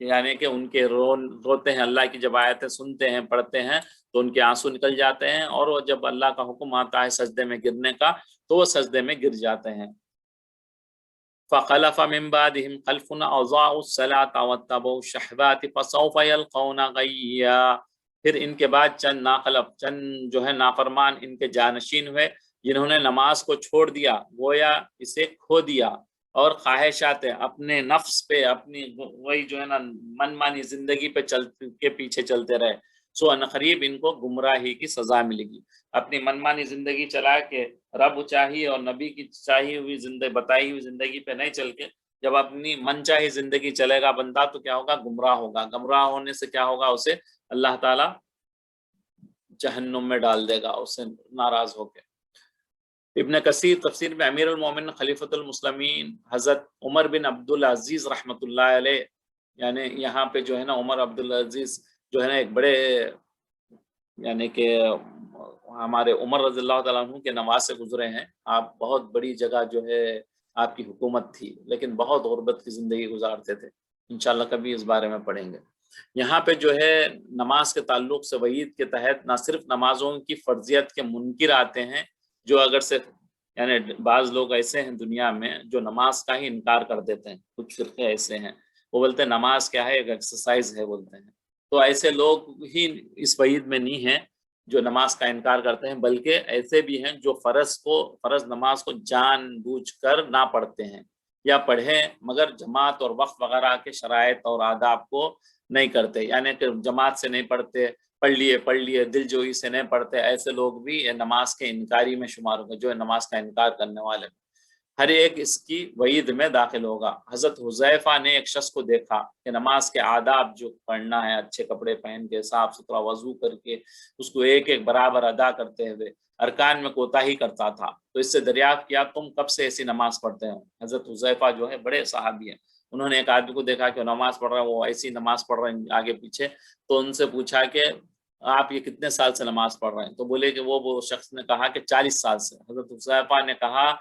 Speaker 1: یعنی کہ ان کے روتے ہیں. اللہ کی جب آیتیں سنتے ہیں پڑھتے ہیں تو ان کے آنسو نکل جاتے ہیں، اور وہ جب اللہ کا حکم آتا ہے سجدے میں گرنے کا تو وہ سجدے میں گر جاتے ہیں. فَخَلَفَ مِن بَعْدِهِمْ خَلْفٌ أَضَاعُوا الصَّلَاةَ وَاتَّبَعُوا الشَّهَوَاتِ فَسَوْفَ يَلْقَوْنَ غَيًّا. پھر ان کے بعد چند جو ہے نافرمان ان کے جانشین ہوئے جنہوں نے نماز کو چھوڑ دیا، گویا اسے کھو دیا، اور خواہشات اپنے نفس پہ، اپنی وہی جو ہے نا من مانی زندگی پہ کے پیچھے چلتے رہے. سو انقریب ان کو گمراہی کی سزا ملے گی. اپنی منمانی زندگی چلا کے رب چاہیے اور نبی کی چاہی ہوئی زندگی، بتائی ہوئی زندگی پہ نہیں چل کے جب اپنی من چاہی زندگی چلے گا بندہ تو کیا ہوگا؟ گمراہ ہوگا. گمراہ ہونے سے کیا ہوگا؟ اسے اللہ تعالی جہنم میں ڈال دے گا، اسے ناراض ہو کے. ابن کثیر تفسیر میں امیر المومن خلیفۃ المسلمین حضرت عمر بن عبدالعزیز رحمۃ اللہ علیہ، یعنی یہاں پہ جو ہے نا عمر عبدالعزیز جو ہے نا ایک بڑے، یعنی کہ ہمارے عمر رضی اللہ تعالیٰ عنہ کے نواز سے گزرے ہیں. آپ بہت بڑی جگہ جو ہے آپ کی حکومت تھی، لیکن بہت غربت کی زندگی گزارتے تھے. انشاءاللہ کبھی اس بارے میں پڑھیں گے. یہاں پہ جو ہے نماز کے تعلق سے وعید کے تحت نہ صرف نمازوں کی فرضیت کے منکر آتے ہیں، جو اگر سے یعنی بعض لوگ ایسے ہیں دنیا میں جو نماز کا ہی انکار کر دیتے ہیں. کچھ فرقے ایسے ہیں، وہ بولتے ہیں نماز کیا ہے؟ ایک ایکسرسائز ہے بولتے ہیں. تو ایسے لوگ ہی اس وعید میں نہیں ہیں جو نماز کا انکار کرتے ہیں، بلکہ ایسے بھی ہیں جو فرض نماز کو جان بوجھ کر نہ پڑھتے ہیں، یا پڑھیں مگر جماعت اور وقت وغیرہ کے شرائط اور آداب کو نہیں کرتے، یعنی کہ جماعت سے نہیں پڑھتے، پڑھ لیے دل جوئی سے نہیں پڑھتے. ایسے لوگ بھی نماز کے انکاری میں شمار ہوگا، جو نماز کا انکار کرنے والے. ہر ایک اس کی وعید میں داخل ہوگا. حضرت حذیفہ نے ایک شخص کو دیکھا کہ نماز کے آداب جو پڑھنا ہے، اچھے کپڑے پہن کے صاف ستھرا وضو کر کے اس کو ایک ایک برابر ادا کرتے ہوئے ارکان میں کوتاہی کرتا تھا. تو اس سے دریافت کیا تم کب سے ایسی نماز پڑھتے ہو؟ حضرت حذیفہ جو ہے بڑے صحابی ہیں، انہوں نے ایک آدمی کو دیکھا کہ نماز پڑھ رہا ہے، وہ ایسی نماز پڑھ رہے ہیں آگے پیچھے. تو ان سے پوچھا کہ آپ یہ کتنے سال سے نماز پڑھ رہے ہیں؟ تو بولے کہ وہ شخص نے کہا کہ 40 سال سے. حضرت حذیفہ نے کہا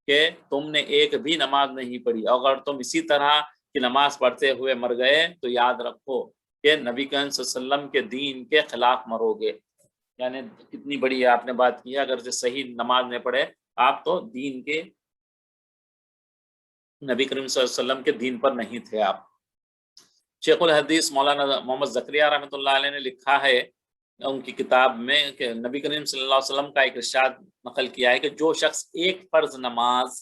Speaker 1: کہ تم نے ایک بھی نماز نہیں پڑھی، اگر تم اسی طرح کی نماز پڑھتے ہوئے مر گئے تو یاد رکھو کہ نبی کریم صلی اللہ علیہ وسلم کے دین کے خلاف مرو گے. یعنی کتنی بڑی آپ نے بات کی ہے، اگر صحیح نماز نہیں پڑھے آپ تو دین کے، نبی کریم صلی اللہ علیہ وسلم کے دین پر نہیں تھے آپ. شیخ الحدیث مولانا محمد زکریا رحمۃ اللہ علیہ نے لکھا ہے ان کی کتاب میں کہ نبی کریم صلی اللہ علیہ وسلم کا ایک ارشاد نقل کیا ہے کہ جو شخص ایک فرض نماز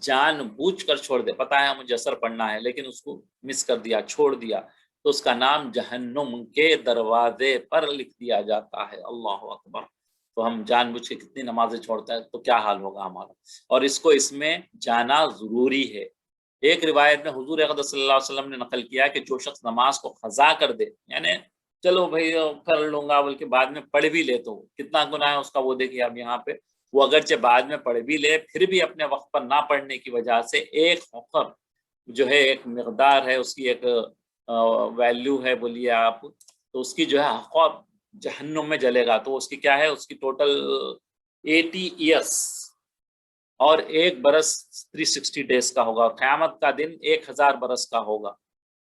Speaker 1: جان بوجھ کر چھوڑ دے، پتہ ہے مجھے اثر پڑھنا ہے لیکن اس کو مس کر دیا، چھوڑ دیا، تو اس کا نام جہنم کے دروازے پر لکھ دیا جاتا ہے. اللہ اکبر. تو ہم جان بوجھ کے کتنی نمازیں چھوڑتے ہیں تو کیا حال ہوگا ہمارا. اور اس کو اس میں جانا ضروری ہے. ایک روایت میں حضور اقدس صلی اللہ علیہ وسلم نے نقل کیا کہ جو شخص نماز کو قضا کر دے، یعنی چلو بھائی کر لوں گا بلکہ بعد میں پڑھ بھی لے، تو کتنا گناہ ہے اس کا وہ دیکھیے. اب یہاں پہ وہ اگرچہ بعد میں پڑھ بھی لے پھر بھی اپنے وقت پر نہ پڑھنے کی وجہ سے ایک حقر جو ہے، ایک مقدار ہے اس کی، ایک ویلیو ہے بولیے آپ، تو اس کی جو ہے حقر جہنم میں جلے گا. تو اس کی کیا ہے؟ اس کی ٹوٹل 80 ایئرس اور 1 برس 360 ڈیز کا ہوگا، اور قیامت کا دن 1000 برس کا ہوگا۔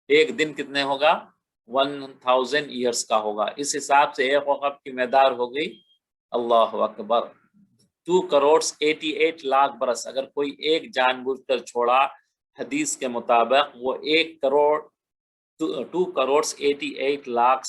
Speaker 1: ایک دن کتنے ہوگا؟ 1000 ایئرس کا ہوگا۔ اس حساب سے ایک وقت کی مقدار ہو گئی، اللہ اکبر، 2 کروڑ 88 لاکھ برس۔ اگر کوئی ایک جان بوجھ کر چھوڑا، حدیث کے مطابق وہ 1 کروڑ 2 کروڑ 88 لاکھ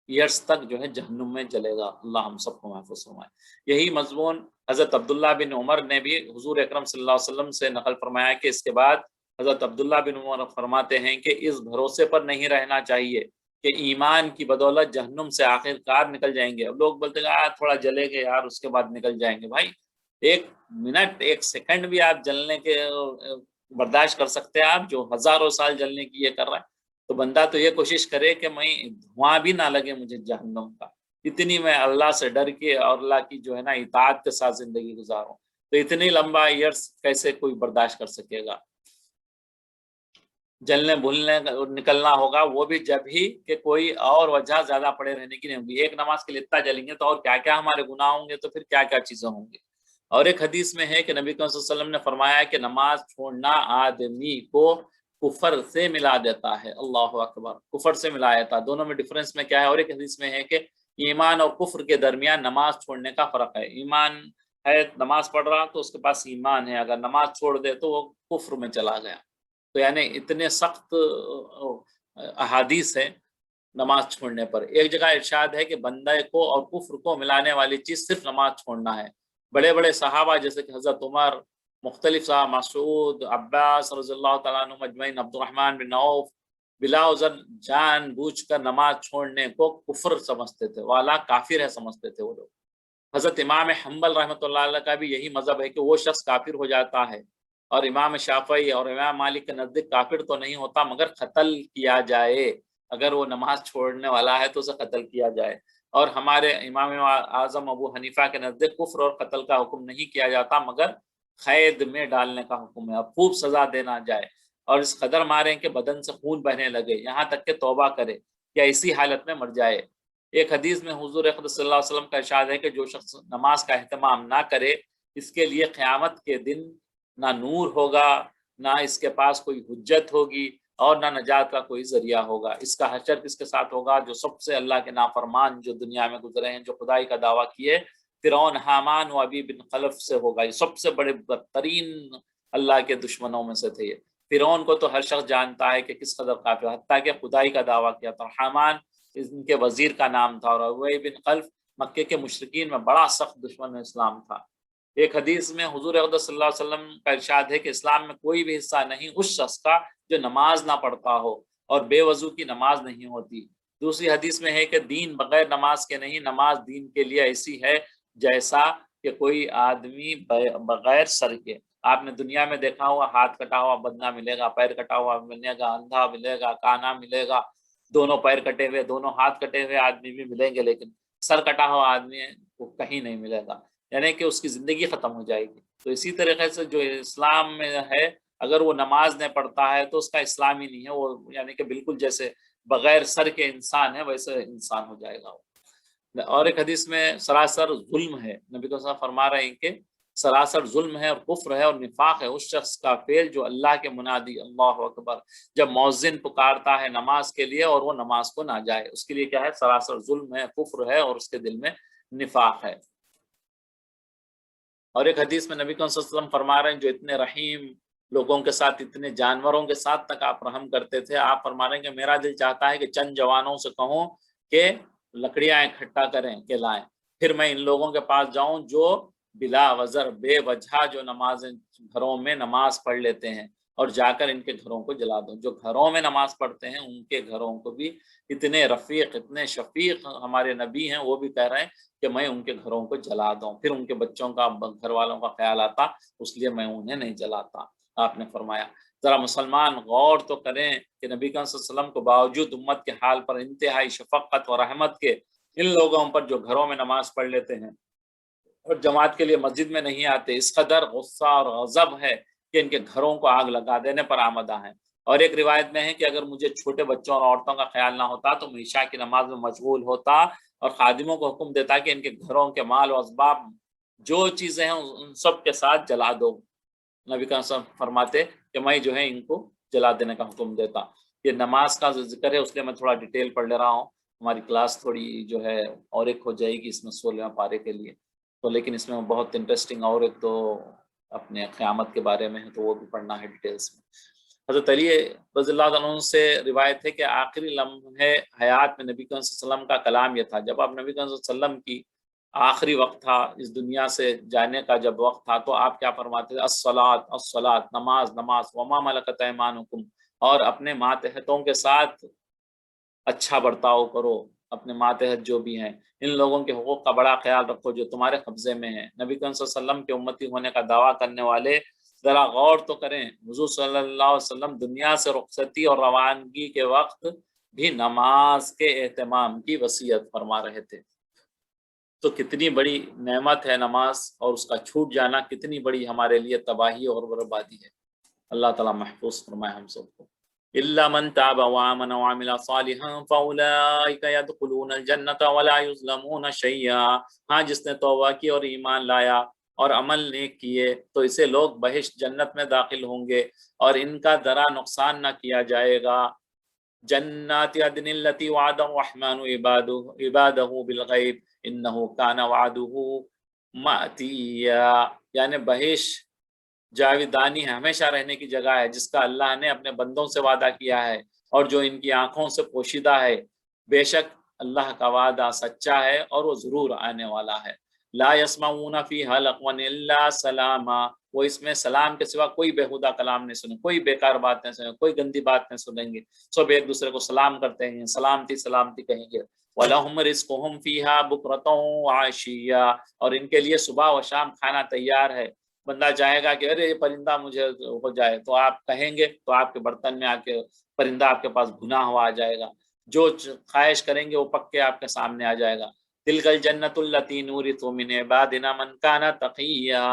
Speaker 1: ایئرس تک جو ہے جہنم میں جلے گا۔ اللہ ہم سب کو محفوظ فرمائے۔ یہی مضمون حضرت عبداللہ بن عمر نے بھی حضور اکرم صلی اللہ علیہ وسلم سے نقل فرمایا کہ اس کے بعد حضرت عبداللہ بن عمر فرماتے ہیں کہ اس بھروسے پر نہیں رہنا چاہیے کہ ایمان کی بدولت جہنم سے آخر کار نکل جائیں گے۔ اب لوگ بولتے ہیں تھوڑا جلے گے یار، اس کے بعد نکل جائیں گے۔ بھائی 1 منٹ 1 سیکنڈ بھی آپ جلنے کے برداشت کر سکتے ہیں آپ، جو ہزاروں سال جلنے کی یہ کر رہا ہے؟ تو بندہ تو یہ کوشش کرے کہ میں دھواں بھی نہ لگے مجھے جہنم کا، اتنی میں اللہ سے ڈر کے اور اللہ کی جو ہے نا اطاعت کے ساتھ زندگی گزاروں۔ تو اتنی لمبا ایئرس کیسے کوئی برداشت کر سکے گا؟ جلنے بھولنے نکلنا ہوگا، وہ بھی جب ہی کہ کوئی اور وجہ زیادہ پڑے رہنے کی نہیں ہوگی۔ ایک نماز کے لیے اتنا جلیں گے تو اور کیا کیا ہمارے گناہ ہوں گے، تو پھر کیا کیا چیزیں ہوں گی۔ اور ایک حدیث میں ہے کہ نبی صلی اللہ علیہ وسلم نے فرمایا کہ نماز چھوڑنا آدمی کو کفر سے ملا دیتا ہے۔ اللہ اکبر، کفر سے ملا دیتا ہے۔ دونوں میں ڈفرنس میں کیا ہے؟ اور ایک حدیث میں ہے کہ ایمان اور کفر کے درمیان نماز چھوڑنے کا فرق ہے۔ ایمان ہے، نماز پڑھ رہا تو اس کے پاس ایمان ہے، اگر نماز چھوڑ دے تو وہ کفر میں چلا گیا۔ تو یعنی اتنے سخت احادیث ہیں نماز چھوڑنے پر۔ ایک جگہ ارشاد ہے کہ بندہ کو اور کفر کو ملانے والی چیز صرف نماز چھوڑنا ہے۔ بڑے بڑے صحابہ جیسے کہ حضرت عمر، مختلف صاحب، مسعود، عباس رضی اللہ تعالیٰ عنہ مجمعین، عبد الرحمن بن عوف، بلا عذر جان بوجھ کر نماز چھوڑنے کو کفر سمجھتے تھے، والا کافر ہے سمجھتے تھے وہ لوگ۔ حضرت امام حنبل رحمۃ اللہ علیہ کا بھی یہی مذہب ہے کہ وہ شخص کافر ہو جاتا ہے، اور امام شافعی اور امام مالک کے نزدیک کافر تو نہیں ہوتا مگر قتل کیا جائے، اگر وہ نماز چھوڑنے والا ہے تو اسے قتل کیا جائے۔ اور ہمارے امام اعظم ابو حنیفہ کے نزدیک کفر اور قتل کا حکم نہیں کیا جاتا مگر قید میں ڈالنے کا حکم ہے، اور خوب سزا دینا جائے، اور اس قدر ماریں کہ بدن سے خون بہنے لگے، یہاں تک کہ توبہ کرے یا اسی حالت میں مر جائے۔ ایک حدیث میں حضور اقدس صلی اللہ علیہ وسلم کا ارشاد ہے کہ جو شخص نماز کا اہتمام نہ کرے، اس کے لیے قیامت کے دن نہ نور ہوگا، نہ اس کے پاس کوئی حجت ہوگی، اور نہ نجات کا کوئی ذریعہ ہوگا۔ اس کا حشر کس کے ساتھ ہوگا؟ جو سب سے اللہ کے نافرمان جو دنیا میں گزرے ہیں، جو خدائی کا دعویٰ کیے، فرعون، حامان و ابی بن خلف سے ہوگا۔ یہ سب سے بڑے بدترین اللہ کے دشمنوں میں سے تھے۔ یہ فرعون کو تو ہر شخص جانتا ہے کہ کس قدر کافر، حتیٰ کہ خدائی کا دعویٰ کیا تھا۔ حامان ان کے وزیر کا نام تھا، اور ابی بن خلف مکے کے مشرکین میں بڑا سخت دشمن اسلام تھا۔ ایک حدیث میں حضور اقدس صلی اللہ علیہ وسلم کا ارشاد ہے کہ اسلام میں کوئی بھی حصہ نہیں اس شخص کا جو نماز نہ پڑھتا ہو، اور بے وضو کی نماز نہیں ہوتی۔ دوسری حدیث میں ہے کہ دین بغیر نماز کے نہیں، نماز دین کے لیے ایسی ہے جیسا کہ کوئی آدمی بغیر سر کے۔ آپ نے دنیا میں دیکھا ہوا ہاتھ کٹا ہوا بندہ ملے گا، پیر کٹا ہوا ملے گا، اندھا ملے گا، کانا ملے گا، دونوں پیر کٹے ہوئے، دونوں ہاتھ کٹے ہوئے آدمی بھی ملیں گے، لیکن سر کٹا ہوا آدمی وہ کہیں نہیں ملے گا، یعنی کہ اس کی زندگی ختم ہو جائے گی۔ تو اسی طریقے سے جو اسلام میں ہے، اگر وہ نماز نہیں پڑھتا ہے تو اس کا اسلام ہی نہیں ہے، وہ یعنی کہ بالکل جیسے بغیر سر کے انسان ہے ویسے انسان ہو جائے گا وہ۔ اور ایک حدیث میں سراسر ظلم ہے، نبی صلی اللہ علیہ وسلم فرما رہے ہیں کہ سراسر ظلم ہے اور کفر ہے اور نفاق ہے اس شخص کا فعل جو اللہ کے منادی، اللہ اکبر، جب مؤذن پکارتا ہے نماز کے لیے اور وہ نماز کو نہ جائے، اس کے لیے کیا ہے؟ سراسر ظلم ہے، کفر ہے، اور اس کے دل میں نفاق ہے۔ اور ایک حدیث میں نبی صلی اللہ علیہ وسلم فرما رہے ہیں جو اتنے رحیم لوگوں کے ساتھ، اتنے جانوروں کے ساتھ تک آپ رحم کرتے تھے، آپ فرما رہے ہیں کہ میرا دل چاہتا ہے کہ چند جوانوں سے کہوں کہ لکڑیاں اکٹھا کریں کہ لائیں، پھر میں ان لوگوں کے پاس جاؤں جو بلا وزر بے وجہ جو نماز گھروں میں نماز پڑھ لیتے ہیں، اور جا کر ان کے گھروں کو جلا دوں۔ جو گھروں میں نماز پڑھتے ہیں ان کے گھروں کو بھی اتنے رفیق، اتنے شفیق ہمارے نبی ہیں، وہ بھی کہہ رہے ہیں کہ میں ان کے گھروں کو جلا دوں، پھر ان کے بچوں کا، گھر والوں کا خیال آتا، اس لیے میں انہیں نہیں جلاتا۔ آپ نے فرمایا ذرا مسلمان غور تو کریں کہ نبی صلی اللہ علیہ وسلم کو باوجود امت کے حال پر انتہائی شفقت و رحمت کے، ان لوگوں پر جو گھروں میں نماز پڑھ لیتے ہیں اور جماعت کے لیے مسجد میں نہیں آتے، اس قدر غصہ اور غضب ہے کہ ان کے گھروں کو آگ لگا دینے پر آمدہ ہیں۔ اور ایک روایت میں ہے کہ اگر مجھے چھوٹے بچوں اور عورتوں کا خیال نہ ہوتا تو میں عشاء کی نماز میں مشغول ہوتا اور خادموں کو حکم دیتا کہ ان کے گھروں کے مال و اسباب جو چیزیں ہیں ان سب کے ساتھ جلا دو. نبی کا فرماتے کہ میں جو ہے ان کو جلا دینے کا حکم دیتا. یہ نماز کا ذکر ہے، اس لیے میں تھوڑا ڈیٹیل پڑھ لے رہا ہوں. ہماری کلاس تھوڑی جو ہے اور ایک ہو جائے گی اس میں 16 پارے کے لیے تو، لیکن اس میں بہت انٹرسٹنگ اور ایک تو اپنے قیامت کے بارے میں ہے تو وہ بھی پڑھنا ہے ڈیٹیلس میں. حضرت علی رضی اللہ عنہ سے روایت ہے کہ آخری لمحے حیات میں نبی کریم صلی اللہ علیہ وسلم کا کلام یہ تھا. جب آپ نبی کریم صلی اللہ علیہ وسلم کی آخری وقت تھا اس دنیا سے جانے کا جب وقت تھا تو آپ کیا فرماتے تھے؟ الصلاۃ الصلاۃ، نماز نماز، وما ملکت ایمانکم، اور اپنے ماتحتوں کے ساتھ اچھا برتاؤ کرو. اپنے ماتحت جو بھی ہیں ان لوگوں کے حقوق کا بڑا خیال رکھو جو تمہارے قبضے میں ہیں. نبی کریم صلی اللہ علیہ وسلم کے امتی ہونے کا دعویٰ کرنے والے ذرا غور تو کریں، حضور صلی اللہ علیہ وسلم دنیا سے رخصتی اور روانگی کے وقت بھی نماز کے اہتمام کی وصیت فرما رہے تھے. تو کتنی بڑی نعمت ہے نماز، اور اس کا چھوٹ جانا کتنی بڑی ہمارے لیے تباہی اور بربادی ہے. اللہ تعالیٰ محفوظ فرمائے ہم سب کو. الا من تاب وآمن وعمل صالحا فاولئک يدخلون الجنة ولا يظلمون شيئا. ہاں، جس نے توبہ کی اور ایمان لایا اور عمل نیک کیے تو اسے لوگ بہشت جنت میں داخل ہوں گے اور ان کا ذرا نقصان نہ کیا جائے گا. جنات عدن التي وعد الرحمن عباده بالغیب انه كان وعده مأتیا. یعنی بہشت جاویدانی ہے، ہمیشہ رہنے کی جگہ ہے جس کا اللہ نے اپنے بندوں سے وعدہ کیا ہے اور جو ان کی آنکھوں سے پوشیدہ ہے. بے شک اللہ کا وعدہ سچا ہے اور وہ ضرور آنے والا ہے. لا يسمعون فيها لغوا الا سلاما. وہ اس میں سلام کے سوا کوئی بےہودہ کلام نہیں سنیں، کوئی بیکار بات نہیں سنیں، کوئی گندی بات نہیں سنیں گے. سب ایک دوسرے کو سلام کرتے ہیں، سلامتی سلامتی کہیں گے. وَلَهُمْ رِزْقُهُمْ فِيهَا بُكْرَةً وَعَشِيًّا. اور ان کے لیے صبح و شام کھانا تیار ہے. بندہ چاہے گا کہ ارے یہ پرندہ مجھے ہو جائے تو آپ کہیں گے تو آپ کے برتن میں آ کے پرندہ آپ کے پاس بھنا ہوا آ جائے گا. جو خواہش کریں گے وہ پک کے آپ کے سامنے آ جائے گا. تِلْكَ الْجَنَّةُ الَّتِي نُورِثُ مِنْ عِبَادِنَا مَنْ كَانَ تَقِيًّا.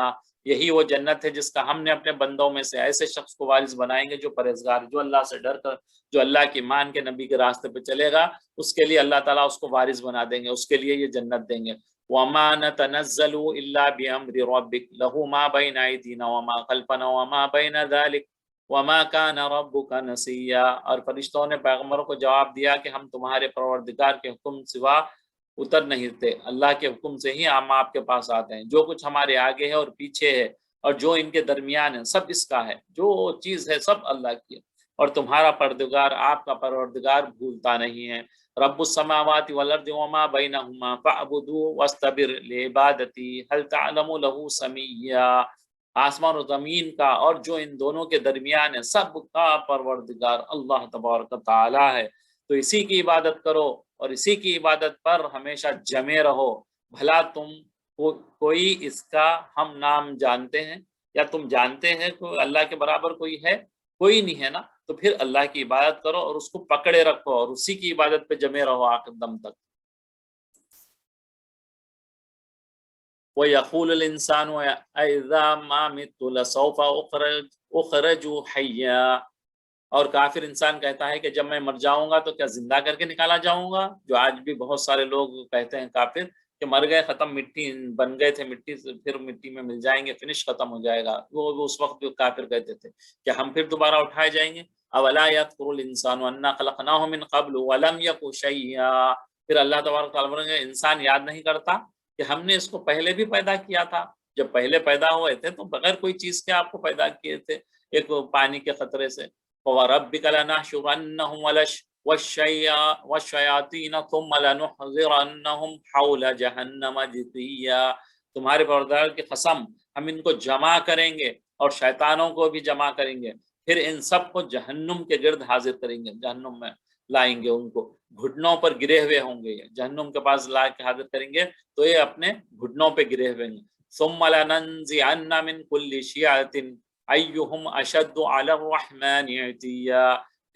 Speaker 1: یہی وہ جنت ہے جس کا ہم نے اپنے بندوں میں سے ایسے شخص کو وارث بنائیں گے جو پرہیزگار، جو اللہ سے ڈر کر، جو اللہ کی مان کے نبی کے راستے پہ چلے گا، اس کے لیے اللہ تعالیٰ اس کو وارث بنا دیں گے، اس کے لیے یہ جنت دیں گے. وَمَا نَتَنَزَّلُ إِلَّا بِأَمْرِ رَبِّكَ لَهُ مَا بَيْنَ أَيْدِينَا وَمَا خَلْفَنَا وَمَا بَيْنَ ذَلِكَ وَمَا كَانَ رَبُّكَ نَسِيًّا. اور فرشتوں نے پیغمبروں کو جواب دیا کہ ہم تمہارے پروردگار کے حکم سوا اتر نہیں تھے، اللہ کے حکم سے ہی ہم آپ کے پاس آتے ہیں. جو کچھ ہمارے آگے ہے اور پیچھے ہے اور جو ان کے درمیان ہے سب اس کا ہے، جو چیز ہے سب اللہ کی ہے. اور تمہارا پروردگار، آپ کا پروردگار بھولتا نہیں ہے. رب السماوات والارض وما بینہما فاعبدوا واستبر لعبادتی هل تعلم له سمیا. آسمان و زمین کا اور جو ان دونوں کے درمیان ہے سب کا پروردگار اللہ تبارک و تعالی ہے. تو اسی کی عبادت کرو اور اسی کی عبادت پر ہمیشہ جمے رہو. بھلا تم کوئی اس کا ہم نام جانتے ہیں یا تم جانتے ہیں کوئی اللہ کے برابر کوئی ہے؟ کوئی نہیں ہے نا. تو پھر اللہ کی عبادت کرو اور اس کو پکڑے رکھو اور اسی کی عبادت پہ جمے رہو آخر دم تک. وَيَقُولُ الْإِنسَانُ أَإِذَا مَا مِتُّ لَسَوْفَ أُخْرَجُ حَيًّا. اور کافر انسان کہتا ہے کہ جب میں مر جاؤں گا تو کیا زندہ کر کے نکالا جاؤں گا؟ جو آج بھی بہت سارے لوگ کہتے ہیں کافر کہ مر گئے، ختم، مٹی بن گئے تھے، مٹی سے پھر مٹی میں مل جائیں گے، فنش، ختم ہو جائے گا. وہ اس وقت جو کافر کہتے تھے کہ ہم پھر دوبارہ اٹھائے جائیں گے. اولا یذکر الانسان انا خلقناه من قبل ولم یک شیئا. پھر اللہ تبارک و تعالیٰ نے انسان یاد نہیں کرتا کہ ہم نے اس کو پہلے بھی پیدا کیا تھا. جب پہلے پیدا ہوئے تھے تو بغیر کوئی چیز کے آپ کو پیدا کیے تھے، ایک پانی کے قطرے سے. وَرَبِّكَ لَنَحْشُرَنَّهُمْ وَالشَّيَاطِينَ ثُمَّ لَنُحْضِرَنَّهُمْ حَوْلَ جَهَنَّمَ جِثِيًّا. تمہارے پروردگار کی قسم ہم ان کو جمع کریں گے اور شیطانوں کو بھی جمع کریں گے، پھر ان سب کو جہنم کے گرد حاضر کریں گے، جہنم میں لائیں گے. ان کو گھٹنوں پر گرے ہوئے ہوں گے، جہنم کے پاس لا کے حاضر کریں گے تو یہ اپنے گھٹنوں پہ گرے ہوئے ہیں. ثُمَّ لَنَنزِعَنَّ مِن كُلِّ شِيعَةٍ ایہم اشد علی الرحمن عتیا.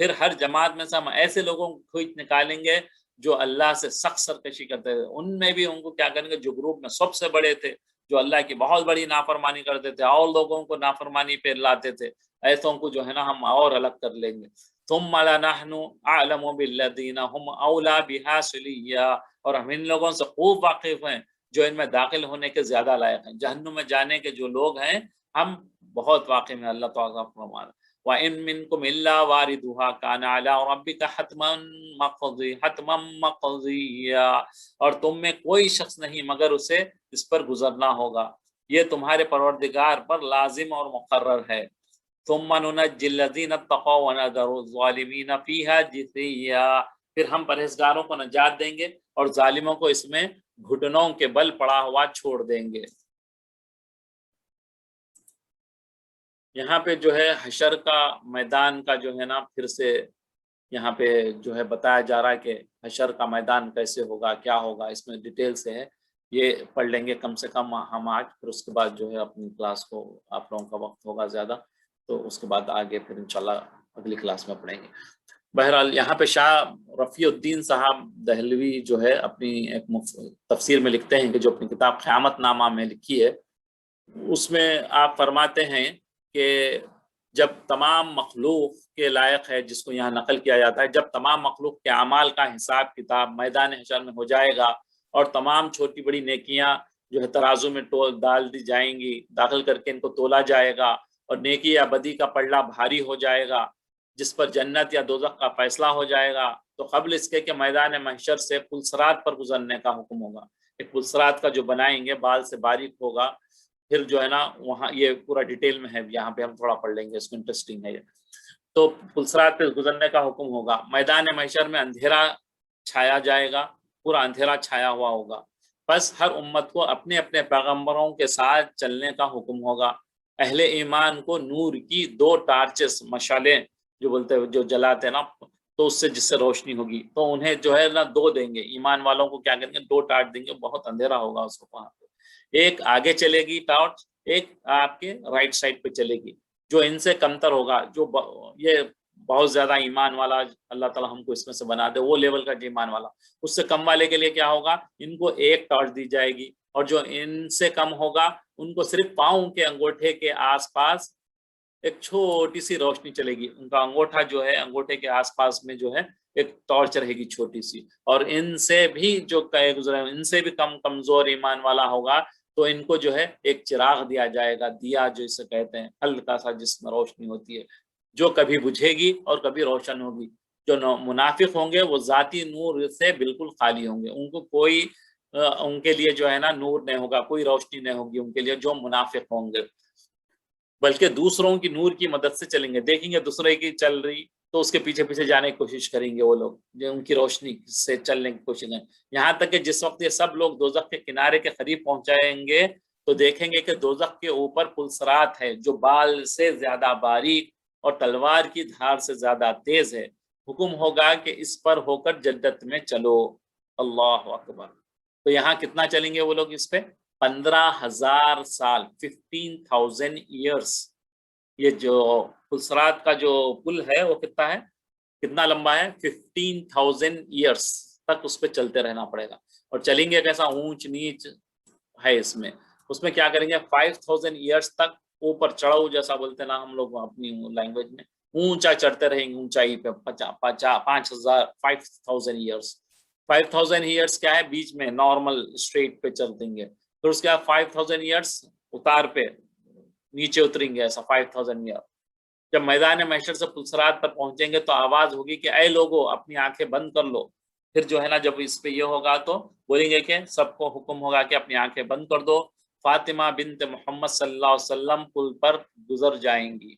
Speaker 1: پھر ہر جماعت میں سے ہم ایسے لوگوں کو کھینچ نکالیں گے جو اللہ سے سخت سرکشی کرتے تھے. ان میں بھی ان کو کیا کریں گے جو گروپ میں سب سے بڑے تھے، جو اللہ کی بہت بڑی نافرمانی کرتے تھے اور لوگوں کو نافرمانی پہ لاتے تھے، ایسوں کو جو ہے نا ہم اور الگ کر لیں گے. ثم لنحن اعلم بالذین هم اولی بها صلیا. اور ہم ان لوگوں سے خوب واقف ہیں جو ان میں داخل ہونے کے زیادہ لائق ہیں. جہنم میں جانے کے جو لوگ ہیں ہم بہت واقع میں اللہ تعالیٰ فرما رہا ہے وَإِن مِّنكُمْ إِلَّا وَارِدُهَا كَانَ عَلَىٰ رَبِّكَ حَتْمًا مَّقْضِيًّا. اور تم میں کوئی شخص نہیں مگر اسے اس پر گزرنا ہوگا، یہ تمہارے پروردگار پر لازم اور مقرر ہے. ثُمَّ نُنَجِّي الَّذِينَ اتَّقَوْا وَنَذَرُ الظَّالِمِينَ فِيهَا جِثِيًّا. پھر ہم پرہیزگاروں کو نجات دیں گے اور ظالموں کو اس میں گھٹنوں کے بل پڑا ہوا چھوڑ دیں گے. یہاں پہ جو ہے حشر کا میدان کا جو ہے نا پھر سے یہاں پہ جو ہے بتایا جا رہا ہے کہ حشر کا میدان کیسے ہوگا، کیا ہوگا، اس میں ڈیٹیل سے ہے. یہ پڑھ لیں گے کم سے کم ہم آج، پھر اس کے بعد جو ہے اپنی کلاس کو آپ لوگوں کا وقت ہوگا زیادہ تو اس کے بعد آگے پھر انشاءاللہ اگلی کلاس میں پڑھیں گے. بہرحال یہاں پہ شاہ رفیع الدین صاحب دہلوی جو ہے اپنی ایک تفسیر میں لکھتے ہیں کہ جو اپنی کتاب قیامت نامہ میں لکھی ہے اس میں آپ فرماتے ہیں کہ جب تمام مخلوق کے لائق ہے، جس کو یہاں نقل کیا جاتا ہے، جب تمام مخلوق کے اعمال کا حساب کتاب میدان حشر میں ہو جائے گا اور تمام چھوٹی بڑی نیکیاں جو ہے ترازو میں ڈال دی جائیں گی، داخل کر کے ان کو تولا جائے گا اور نیکی یا بدی کا پلڑا بھاری ہو جائے گا جس پر جنت یا دوزخ کا فیصلہ ہو جائے گا، تو قبل اس کے کہ میدان محشر سے پلسرات پر گزرنے کا حکم ہوگا. ایک پلسرات کا جو بنائیں گے بال سے باریک ہوگا، پھر جو ہے نا وہاں یہ پورا ڈیٹیل میں ہے، یہاں پہ ہم تھوڑا پڑھ لیں گے، اس میں انٹرسٹنگ ہے یہ. تو پلسرات پہ گزرنے کا حکم ہوگا. میدان محشر میں اندھیرا چھایا جائے گا، پورا اندھیرا چھایا ہوا ہوگا. بس ہر امت کو اپنے اپنے پیغمبروں کے ساتھ چلنے کا حکم ہوگا. اہل ایمان کو نور کی 2 ٹارچز، مشالیں جو بولتے ہیں جو جلاتے ہیں نا، تو اس سے جس سے روشنی ہوگی تو انہیں جو ہے نا 2 دیں گے. ایمان والوں کو کیا کریں گے؟ 2 ٹارچ دیں گے، بہت اندھیرا ہوگا اس کو وہاں پہ. ایک آگے چلے گی ٹارچ، ایک آپ کے رائٹ سائڈ پہ چلے گی. جو ان سے کمتر ہوگا، جو یہ بہت زیادہ ایمان والا، اللہ تعالیٰ ہم کو اس میں سے بنا دے وہ لیول کا جو ایمان والا، اس سے کم والے کے لیے کیا ہوگا؟ ان کو ایک ٹارچ دی جائے گی. اور جو ان سے کم ہوگا ان کو صرف پاؤں کے انگوٹھے کے آس پاس ایک چھوٹی سی روشنی چلے گی. ان کا انگوٹھا جو ہے، انگوٹھے کے آس پاس میں جو ہے ایک ٹارچ رہے گی چھوٹی سی. اور ان سے بھی جو گزرے ان سے بھی کم کمزور ایمان والا ہوگا تو ان کو جو ہے ایک چراغ دیا جائے گا، دیا جو اسے کہتے ہیں، ہلکا سا جس میں روشنی ہوتی ہے، جو کبھی بجھے گی اور کبھی روشن ہوگی. جو منافق ہوں گے وہ ذاتی نور سے بالکل خالی ہوں گے، ان کو کوئی ان کے لیے جو ہے نا نور نہیں ہوگا، کوئی روشنی نہیں ہوگی ان کے لیے جو منافق ہوں گے، بلکہ دوسروں کی نور کی مدد سے چلیں گے. دیکھیں گے دوسرے کی چل رہی تو اس کے پیچھے پیچھے جانے کی کوشش کریں گے، وہ لوگ جو ان کی روشنی سے چلنے کی کوشش کریں. یہاں تک کہ جس وقت یہ سب لوگ دوزخ کے کنارے کے قریب پہنچائیں گے تو دیکھیں گے کہ دوزخ کے اوپر پلسرات ہے جو بال سے زیادہ باریک اور تلوار کی دھار سے زیادہ تیز ہے. حکم ہوگا کہ اس پر ہو کر جنت میں چلو. اللہ اکبر. تو یہاں کتنا چلیں گے وہ لوگ اس پہ؟ 15,000 سال، 15,000 ایئرس. یہ جو پلسرات کا جو پل ہے وہ کتنا ہے، کتنا لمبا ہے؟ 15,000 ایئرس تک اس پہ چلتے رہنا پڑے گا. اور چلیں گے کیسا؟ اونچ نیچ ہے اس میں کیا کریں گے؟ 5,000 ایئرس تک اوپر چڑھو جیسا بولتے ہیں نا ہم لوگ اپنی لینگویج میں، اونچا چڑھتے رہیں گے اونچائی پہ. 5,000 ایئرس. 5,000 ایئرس کیا ہے؟ بیچ میں نارمل اسٹریٹ پہ چل دیں گے. پھر اس کے بعد 5,000 ایئرس اتار پہ نیچے اتریں گے، ایسا 5,000 ایئر. جب میدان محشر سے پلسرات پر پہنچیں گے تو آواز ہوگی کہ اے لوگو اپنی آنکھیں بند کر لو. پھر جو ہے نا جب اس پہ یہ ہوگا تو بولیں گے کہ سب کو حکم ہوگا کہ اپنی آنکھیں بند کر دو. فاطمہ بنت محمد صلی اللہ علیہ وسلم پل پر گزر جائیں گی.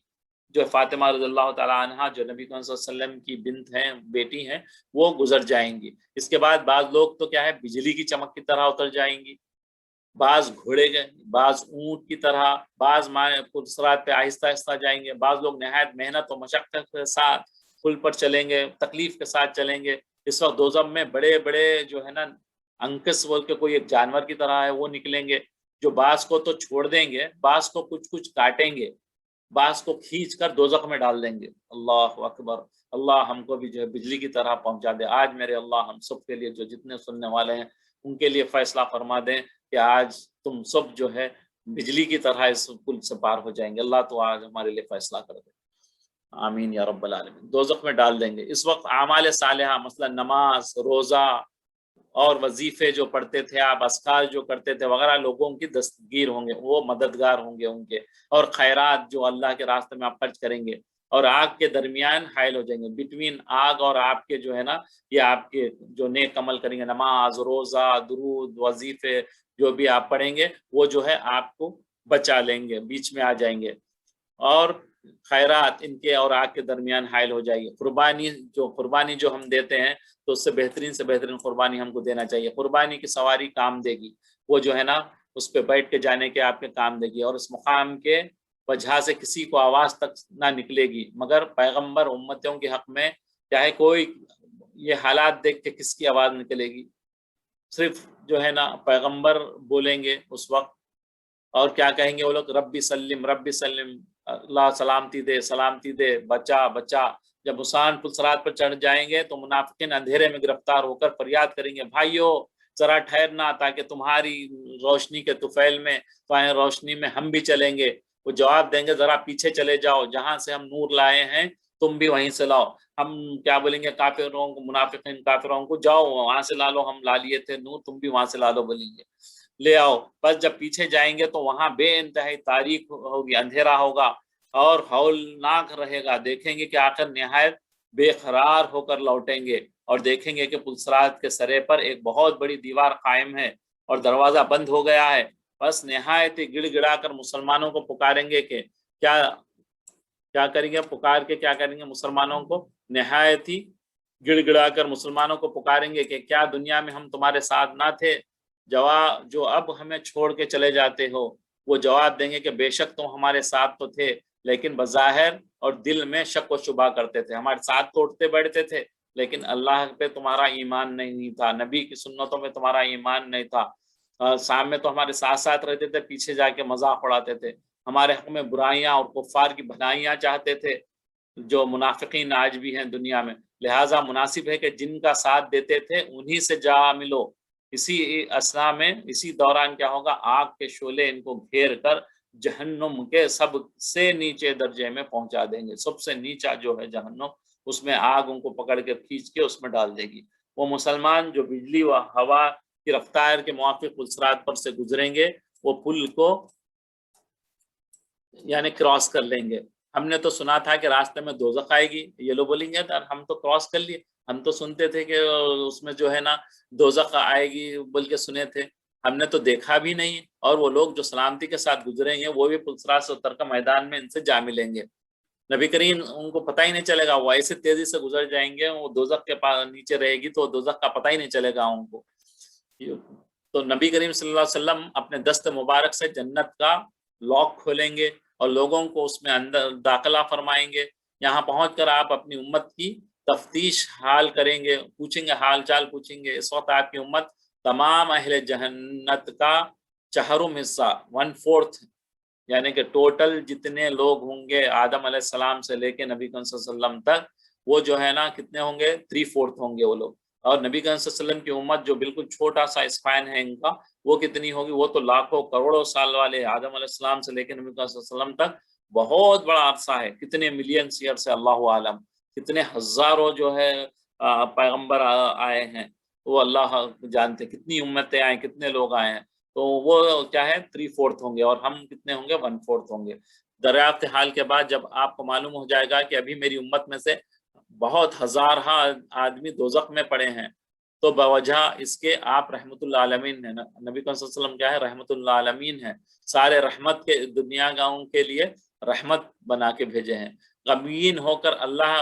Speaker 1: جو فاطمہ رضی اللہ تعالیٰ عنہ جو نبی صلی اللہ علیہ وسلم کی بنت ہیں، بیٹی ہیں، وہ گزر جائیں گی. اس کے بعد بعض لوگ تو کیا ہے بجلی کی چمک کی طرح اتر جائیں گی، بعض گھوڑے گئے، بعض اونٹ کی طرح، بعض پلسرات پہ آہستہ آہستہ جائیں گے، بعض لوگ نہایت محنت و مشقت کے ساتھ پل پر چلیں گے، تکلیف کے ساتھ چلیں گے. اس وقت دوزخ میں بڑے بڑے جو ہے نا انکس بول کے کوئی ایک جانور کی طرح ہے وہ نکلیں گے، جو بعض کو تو چھوڑ دیں گے، بعض کو کچھ کچھ کاٹیں گے، بعض کو کھینچ کر دوزخ میں ڈال دیں گے. اللہ اکبر. اللہ ہم کو بھی جو ہے بجلی کی طرح پہنچا دے. آج میرے اللہ ہم سب کے لیے جو جتنے سننے والے ہیں ان کے لیے فیصلہ فرما دیں کہ آج تم سب جو ہے بجلی کی طرح اس پل سے پار ہو جائیں گے. اللہ تو آج ہمارے لیے فیصلہ کر دے. آمین یا رب العالمین. دوزخ میں ڈال دیں گے. اس وقت اعمال صالحہ مثلا نماز، روزہ اور وظیفے جو پڑھتے تھے آپ، اذکار جو کرتے تھے وغیرہ، لوگوں کی دستگیر ہوں گے، وہ مددگار ہوں گے ان کے، اور خیرات جو اللہ کے راستے میں آپ خرچ کریں گے، اور آگ کے درمیان حائل ہو جائیں گے، بٹوین آگ اور آپ کے جو ہے نا، یہ آپ کے جو نیک عمل کریں گے، نماز، روزہ، درود، وظیفے جو بھی آپ پڑھیں گے، وہ جو ہے آپ کو بچا لیں گے، بیچ میں آ جائیں گے، اور خیرات ان کے اور آگ کے درمیان حائل ہو جائے گی۔ قربانی جو ہم دیتے ہیں تو اس سے بہترین قربانی ہم کو دینا چاہیے۔ قربانی کی سواری کام دے گی، وہ جو ہے نا اس پہ بیٹھ کے جانے کے آپ کے کام دے گی، اور اس مقام کے وجہ سے کسی کو آواز تک نہ نکلے گی، مگر پیغمبر امتوں کے حق میں چاہے کوئی یہ حالات دیکھ کے کس کی آواز نکلے گی، صرف جو ہے نا پیغمبر بولیں گے اس وقت، اور کیا کہیں گے وہ لوگ، ربی سلم ربی سلم، اللہ سلامتی دے، بچا بچا۔ جب حسان پلسرات پر چڑھ جائیں گے تو منافقین اندھیرے میں گرفتار ہو کر فریاد کریں گے، بھائیو ذرا ٹھہرنا تاکہ تمہاری روشنی کے طفیل میں، تمہاری روشنی میں ہم بھی چلیں گے۔ وہ جواب دیں گے، ذرا پیچھے چلے جاؤ، جہاں سے ہم نور لائے ہیں تم بھی وہیں سے لاؤ۔ ہم کیا بولیں گے کافروں کو، منافقین کافروں کو، جاؤ وہاں سے لا لو، ہم لا لیے تھے نور، تم بھی وہاں سے لا لو، بولیں گے، لے آؤ۔ بس جب پیچھے جائیں گے تو وہاں بے انتہائی تاریک ہوگی، اندھیرا ہوگا اور ہولناک رہے گا، دیکھیں گے کہ آخر نہایت بے قرار ہو کر لوٹیں گے، اور دیکھیں گے کہ پلسرات کے سرے پر ایک بہت بڑی دیوار قائم ہے اور دروازہ بند ہو گیا ہے۔ بس نہایت گڑ گڑا کر مسلمانوں کو پکاریں گے کہ کیا کریں گے، پکار کے کیا کریں گے مسلمانوں کو، نہایت ہی گڑ گڑا کر مسلمانوں کو پکاریں گے کہ کیا دنیا میں ہم تمہارے ساتھ نہ تھے، جو اب ہمیں چھوڑ کے چلے جاتے ہو۔ وہ جواب دیں گے کہ بے شک تم ہمارے ساتھ تو تھے، لیکن بظاہر اور دل میں شک و شبہ کرتے تھے، ہمارے ساتھ تو اٹھتے بیٹھتے تھے، لیکن اللہ پہ تمہارا ایمان نہیں تھا، نبی کی سنتوں میں تمہارا ایمان نہیں تھا، سامنے تو ہمارے ساتھ ساتھ رہتے تھے، پیچھے جا کے مذاق اڑاتے تھے، ہمارے حق میں برائیاں اور کفار کی بھلائیاں چاہتے تھے، جو منافقین آج بھی ہیں دنیا میں۔ لہٰذا مناسب ہے کہ جن کا ساتھ دیتے تھے انہی سے جا ملو۔ اسی اسنا میں، اسی دوران کیا ہوگا، آگ کے شعلے ان کو گھیر کر جہنم کے سب سے نیچے درجے میں پہنچا دیں گے، سب سے نیچا جو ہے جہنم، اس میں آگ ان کو پکڑ کے کھینچ کے اس میں ڈال دے گی۔ وہ مسلمان جو بجلی و ہوا کی رفتار کے موافق پلسرات پر سے گزریں گے، وہ پل کو یعنی کراس کر لیں گے۔ ہم نے تو سنا تھا کہ راستے میں دوزخ آئے گی، یہ لوگ بولیں گے ہم تو کراس کر لیے، ہم تو سنتے تھے کہ اس میں جو ہے نا دوزخ آئے گی بول کے سنے تھے، ہم نے تو دیکھا بھی نہیں، اور وہ لوگ جو سلامتی کے ساتھ گزریں گے وہ بھی پلسرات سے اتر کر میدان میں ان سے جا ملیں گے۔ نبی کریم ان کو پتہ ہی نہیں چلے گا، وہ ایسے تیزی سے گزر جائیں گے، وہ دوزخ کے پاس نیچے رہے گی تو دوزخ کا پتہ ہی نہیں چلے گا ان کو۔ تو نبی کریم صلی اللہ علیہ وسلم اپنے دست مبارک سے جنت کا لاک کھولیں گے اور لوگوں کو اس میں اندر داخلہ فرمائیں گے۔ یہاں پہنچ کر آپ اپنی امت کی تفتیش حال کریں گے، پوچھیں گے، حال چال پوچھیں گے۔ اس وقت آپ کی امت تمام اہل جہنت کا چہرم حصہ، 1/4، یعنی کہ ٹوٹل جتنے لوگ ہوں گے آدم علیہ السلام سے لے کے نبی کریم صلی اللہ علیہ وسلم تک، وہ جو ہے نا کتنے ہوں گے، 3/4 ہوں گے وہ لوگ۔ اور نبی کریم صلی اللہ علیہ وسلم کی امت جو بالکل چھوٹا سا اسپین ہے ان کا، وہ کتنی ہوگی، وہ تو لاکھوں کروڑوں سال والے، آدم علیہ السلام سے لے کے نبی کریم صلی اللہ علیہ وسلم تک بہت بڑا عرصہ ہے، کتنے ملین ایئر سے اللہ عالم، کتنے ہزاروں جو ہے پیغمبر آئے ہیں، وہ اللہ جانتے، کتنی امتیں آئیں، کتنے لوگ آئے ہیں، تو وہ کیا ہے 3/4 ہوں گے، اور ہم کتنے ہوں گے، 1/4 ہوں گے۔ دریافت حال کے بعد جب آپ کو معلوم ہو جائے گا کہ ابھی میری امت میں سے بہت ہزارہ آدمی دوزخ میں پڑے ہیں، تو بوجہ اس کے آپ رحمت اللہ عالمین ہیں، نبی صلی اللہ علیہ وسلم کیا ہے، رحمت اللہ عالمین ہیں، سارے رحمت کے دنیا گاؤں کے لیے رحمت بنا کے بھیجے ہیں۔ غمگین ہو کر اللہ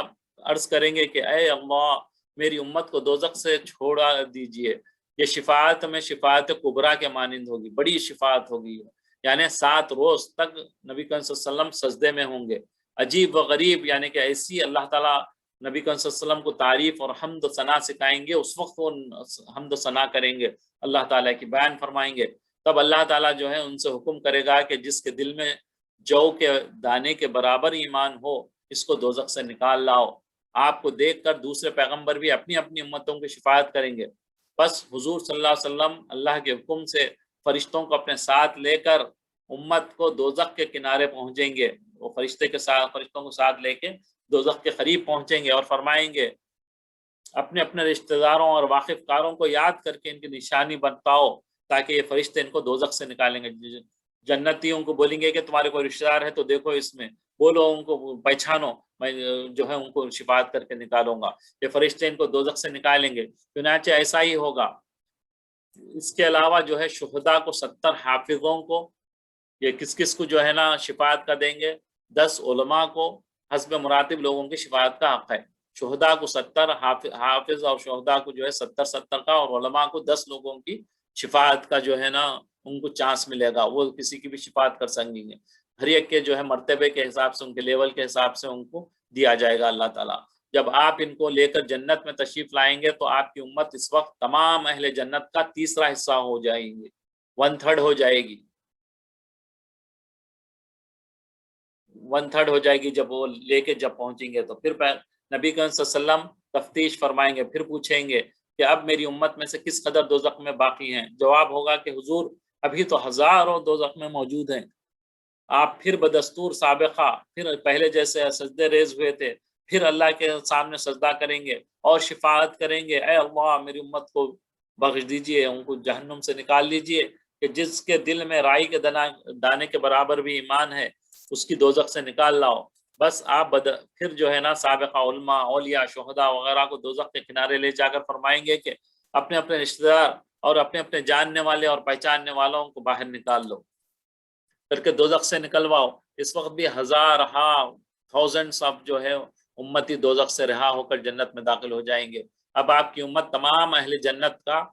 Speaker 1: عرض کریں گے کہ اے اللہ میری امت کو دوزخ سے چھوڑا دیجئے۔ یہ شفاعت میں شفاعت کبریٰ کے مانند ہوگی، بڑی شفاعت ہوگی، یعنی 7 روز تک نبی صلی اللہ علیہ وسلم سجدے میں ہوں گے۔ عجیب و غریب، یعنی کہ ایسی اللہ تعالیٰ نبی صلی اللہ علیہ وسلم کو تعریف اور حمد و ثنا سکھائیں گے، اس وقت وہ حمد و ثنا کریں گے، اللہ تعالیٰ کی بیان فرمائیں گے۔ تب اللہ تعالیٰ جو ہے ان سے حکم کرے گا کہ جس کے دل میں جو کے دانے کے برابر ایمان ہو، اس کو دوزخ سے نکال لاؤ۔ آپ کو دیکھ کر دوسرے پیغمبر بھی اپنی اپنی امتوں کی شفاعت کریں گے۔ بس حضور صلی اللہ علیہ وسلم اللہ کے حکم سے فرشتوں کو اپنے ساتھ لے کر امت کو دوزخ کے کنارے پہنچیں گے، وہ فرشتوں کو ساتھ لے کے دوزخ کے قریب پہنچیں گے اور فرمائیں گے اپنے اپنے رشتہ داروں اور واقف کاروں کو یاد کر کے ان کی نشانی بتاؤ تاکہ یہ فرشتے ان کو دوزخ سے نکالیں گے. جنتیوں کو بولیں گے کہ تمہارے کوئی رشتہ دار ہے تو دیکھو اس میں، بولو ان کو پہچانو، میں جو ہے ان کو شفاعت کر کے نکالوں گا. یہ فرشتے ان کو دوزخ سے نکالیں گے. چنانچہ ایسا ہی ہوگا. اس کے علاوہ جو ہے شہداء کو 70 حافظوں کو، یہ کس کس کو جو ہے نا شفاعت کا دیں گے؟ 10 علماء کو حسب مراتب لوگوں کی شفاعت کا حق ہے. شہداء کو 70 حافظ اور شہداء کو جو ہے 70 کا، اور علماء کو 10 لوگوں کی شفاعت کا جو ہے نا ان کو چانس ملے گا، وہ کسی کی بھی شفاعت کر سکیں گے. ہر ایک کے جو ہے مرتبے کے حساب سے، ان کے لیول کے حساب سے ان کو دیا جائے گا اللہ تعالیٰ. جب آپ ان کو لے کر جنت میں تشریف لائیں گے تو آپ کی امت اس وقت تمام اہل جنت کا تیسرا حصہ ہو جائیں گے، 1/3 ہو جائے گی. 1/3 ہو جائے گی جب وہ لے کے جب پہنچیں گے تو پھر نبی کریم صلی اللہ علیہ وسلم تفتیش فرمائیں گے، پھر پوچھیں گے کہ اب میری امت میں سے کس قدر دوزخ میں باقی ہیں. جواب ہوگا کہ حضور ابھی تو ہزاروں دوزخ میں موجود ہیں. آپ پھر بدستور سابقہ پھر پہلے جیسے سجدے ریز ہوئے تھے، پھر اللہ کے سامنے سجدہ کریں گے اور شفاعت کریں گے، اے اللہ میری امت کو بخش دیجئے، ان کو جہنم سے نکال لیجئے. کہ جس کے دل میں رائی کے دانے کے برابر بھی ایمان ہے اس کی دوزخ سے نکال لاؤ. بس آپ پھر جو ہے نا سابقہ علماء، اولیاء، شہداء وغیرہ کو دوزخ کے کنارے لے جا کر فرمائیں گے کہ اپنے اپنے رشتہ دار اور اپنے اپنے جاننے والے اور پہچاننے والوں کو باہر نکال لو کر کے دوزخ سے نکلواؤ. اس وقت بھی تھاؤزنڈس آف جو ہے امتی دوزخ سے رہا ہو کر جنت میں داخل ہو جائیں گے. اب آپ کی امت تمام اہل جنت کا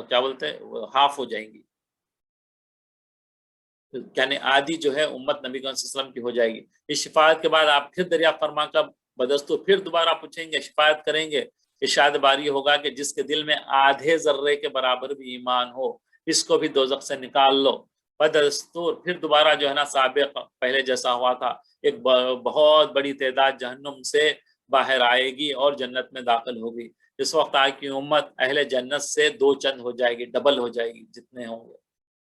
Speaker 1: کیا بولتے ہیں ہاف ہو جائیں گی، یعنی آدھی جو ہے امت نبی صلی اللہ علیہ وسلم کی ہو جائے گی. اس شفاعت کے بعد آپ پھر دریافت فرما کر بدستور پھر دوبارہ پوچھیں گے، شفاعت کریں گے. ارشاد باری ہوگا کہ جس کے دل میں آدھے ذرے کے برابر بھی ایمان ہو اس کو بھی دوزخ سے نکال لو. بدستور پھر دوبارہ جو ہے نا سابق پہلے جیسا ہوا تھا، ایک بہت بڑی تعداد جہنم سے باہر آئے گی اور جنت میں داخل ہوگی. اس وقت آج کی امت اہل جنت سے 2 چند ہو جائے گی، ڈبل ہو جائے گی جتنے ہوں گے.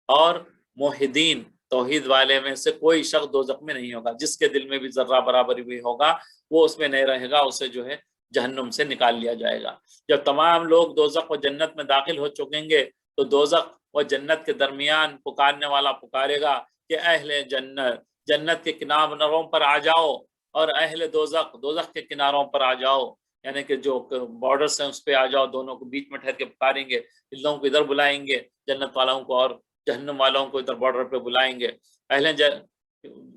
Speaker 1: اور موحدین توحید والے میں سے کوئی شخص دوزخ میں نہیں ہوگا، جس کے دل میں بھی ذرہ برابر بھی ہوگا وہ اس میں نہیں رہے گا، اسے جو ہے جہنم سے نکال لیا جائے گا. جب تمام لوگ دوزخ و جنت میں داخل ہو چکیں گے تو دوزخ و جنت کے درمیان پکارنے والا پکارے گا کہ اہل جنت جنت کے کناروں پر آ جاؤ، اور اہل دوزخ دوزخ کے کناروں پر آ جاؤ، یعنی کہ جو بارڈرز ہیں اس پہ آ جاؤ. دونوں کو بیچ میں ٹھہر کے پکاریں گے. ان لوگوں کو ادھر بلائیں گے جنت والوں کو، اور جہنم والوں کو ادھر بارڈر پہ بلائیں گے.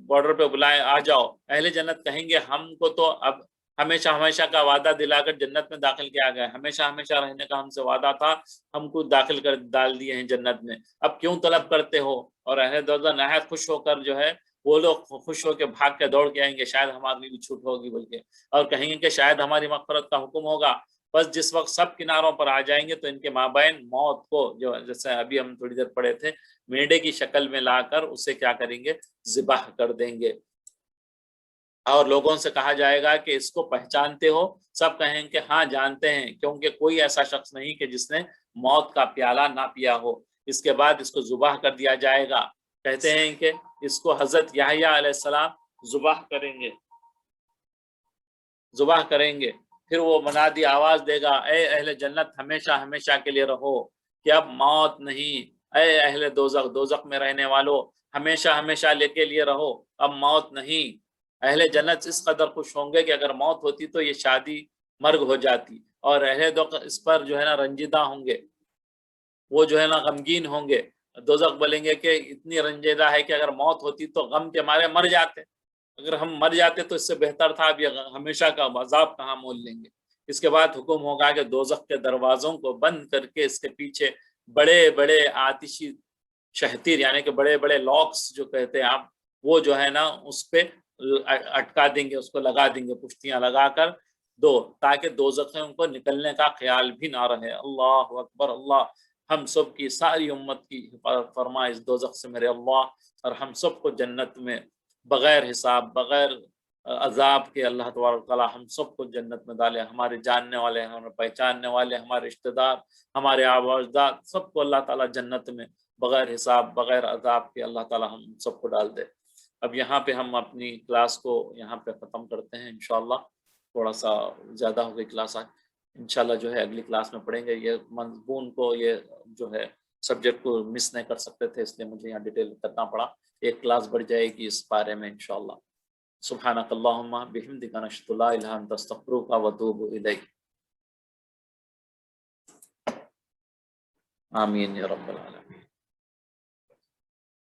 Speaker 1: بارڈر پہ بلائیں آ جاؤ. اہل جنت کہیں گے ہم کو تو اب ہمیشہ ہمیشہ کا وعدہ دلا کر جنت میں داخل کیا گیا، ہمیشہ ہمیشہ رہنے کا ہم سے وعدہ تھا، ہم کو داخل کر ڈال دیے ہیں جنت میں، اب کیوں طلب کرتے ہو؟ اور اہل دوزخ نہایت خوش ہو کر جو ہے وہ لوگ خوش ہو کے بھاگ کے دوڑ کے آئیں گے، شاید ہماری بھی چھوٹ ہوگی بول کے، اور کہیں گے کہ شاید ہماری مغفرت کا حکم ہوگا. بس جس وقت سب کناروں پر آ جائیں گے تو ان کے مابین موت کو، جو جیسے ابھی ہم تھوڑی دیر پڑھے تھے، میڈے کی شکل میں لا کر اسے کیا کریں گے؟ ذبح کر دیں گے. اور لوگوں سے کہا جائے گا کہ اس کو پہچانتے ہو؟ سب کہیں کہ ہاں جانتے ہیں، کیونکہ کوئی ایسا شخص نہیں کہ جس نے موت کا پیالہ نہ پیا ہو. اس کے بعد اس کو ذبح کر دیا جائے گا. کہتے ہیں کہ اس کو حضرت یحییٰ علیہ السلام ذبح کریں گے، ذبح کریں گے. پھر وہ منادی آواز دے گا، اے اہل جنت ہمیشہ ہمیشہ کے لیے رہو، کہ اب موت نہیں. اے اہل دوزخ دوزخ میں رہنے والو ہمیشہ ہمیشہ لے کے لیے رہو، اب موت نہیں. اہل جنت اس قدر خوش ہوں گے کہ اگر موت ہوتی تو یہ شادی مرگ ہو جاتی، اور اہل دوزخ اس پر جو ہے نا رنجیدہ ہوں گے، وہ جو ہے نا غمگین ہوں گے. دوزخ بولیں گے کہ اتنی رنجیدہ ہے کہ اگر موت ہوتی تو غم کے مارے مر جاتے، اگر ہم مر جاتے تو اس سے بہتر تھا، اب یہ ہمیشہ کا عذاب کہاں مول لیں گے. اس کے بعد حکم ہوگا کہ دوزخ کے دروازوں کو بند کر کے اس کے پیچھے بڑے بڑے آتشی شہتیر، یعنی کہ بڑے بڑے لاکس جو کہتے ہیں آپ، وہ جو ہے نا اس پہ اٹکا دیں گے، اس کو لگا دیں گے، پشتیاں لگا کر تاکہ دوزخیوں کو نکلنے کا خیال بھی نہ رہے. اللہ اکبر. اللہ ہم سب کی ساری امت کی حفاظت فرما اس دوزخ سے میرے اللہ، اور ہم سب کو جنت میں بغیر حساب بغیر عذاب کے اللہ تبارک تعالیٰ ہم سب کو جنت میں ڈالے. ہمارے جاننے والے، ہمارے پہچاننے والے، ہمارے رشتہ دار، ہمارے آباء و اجداد، سب کو اللہ تعالیٰ جنت میں بغیر حساب بغیر عذاب کے اللہ تعالیٰ ہم سب کو ڈال دے. اب یہاں پہ ہم اپنی کلاس کو یہاں پہ ختم کرتے ہیں انشاءاللہ. تھوڑا سا زیادہ ہو گئی کلاس آج، انشاءاللہ جو ہے اگلی کلاس میں پڑھیں گے. یہ مضمون کو یہ جو ہے سبجیکٹ کو مس نہیں کر سکتے تھے، اس لیے مجھے یہاں ڈیٹیل کرنا پڑا. ایک کلاس بڑھ جائے گی اس بارے میں انشاءاللہ. سبحانک اللہم بحمدک نشہد لا الہ الا انت استغفرک و اتوب الیک. آمین یا رب العالمین.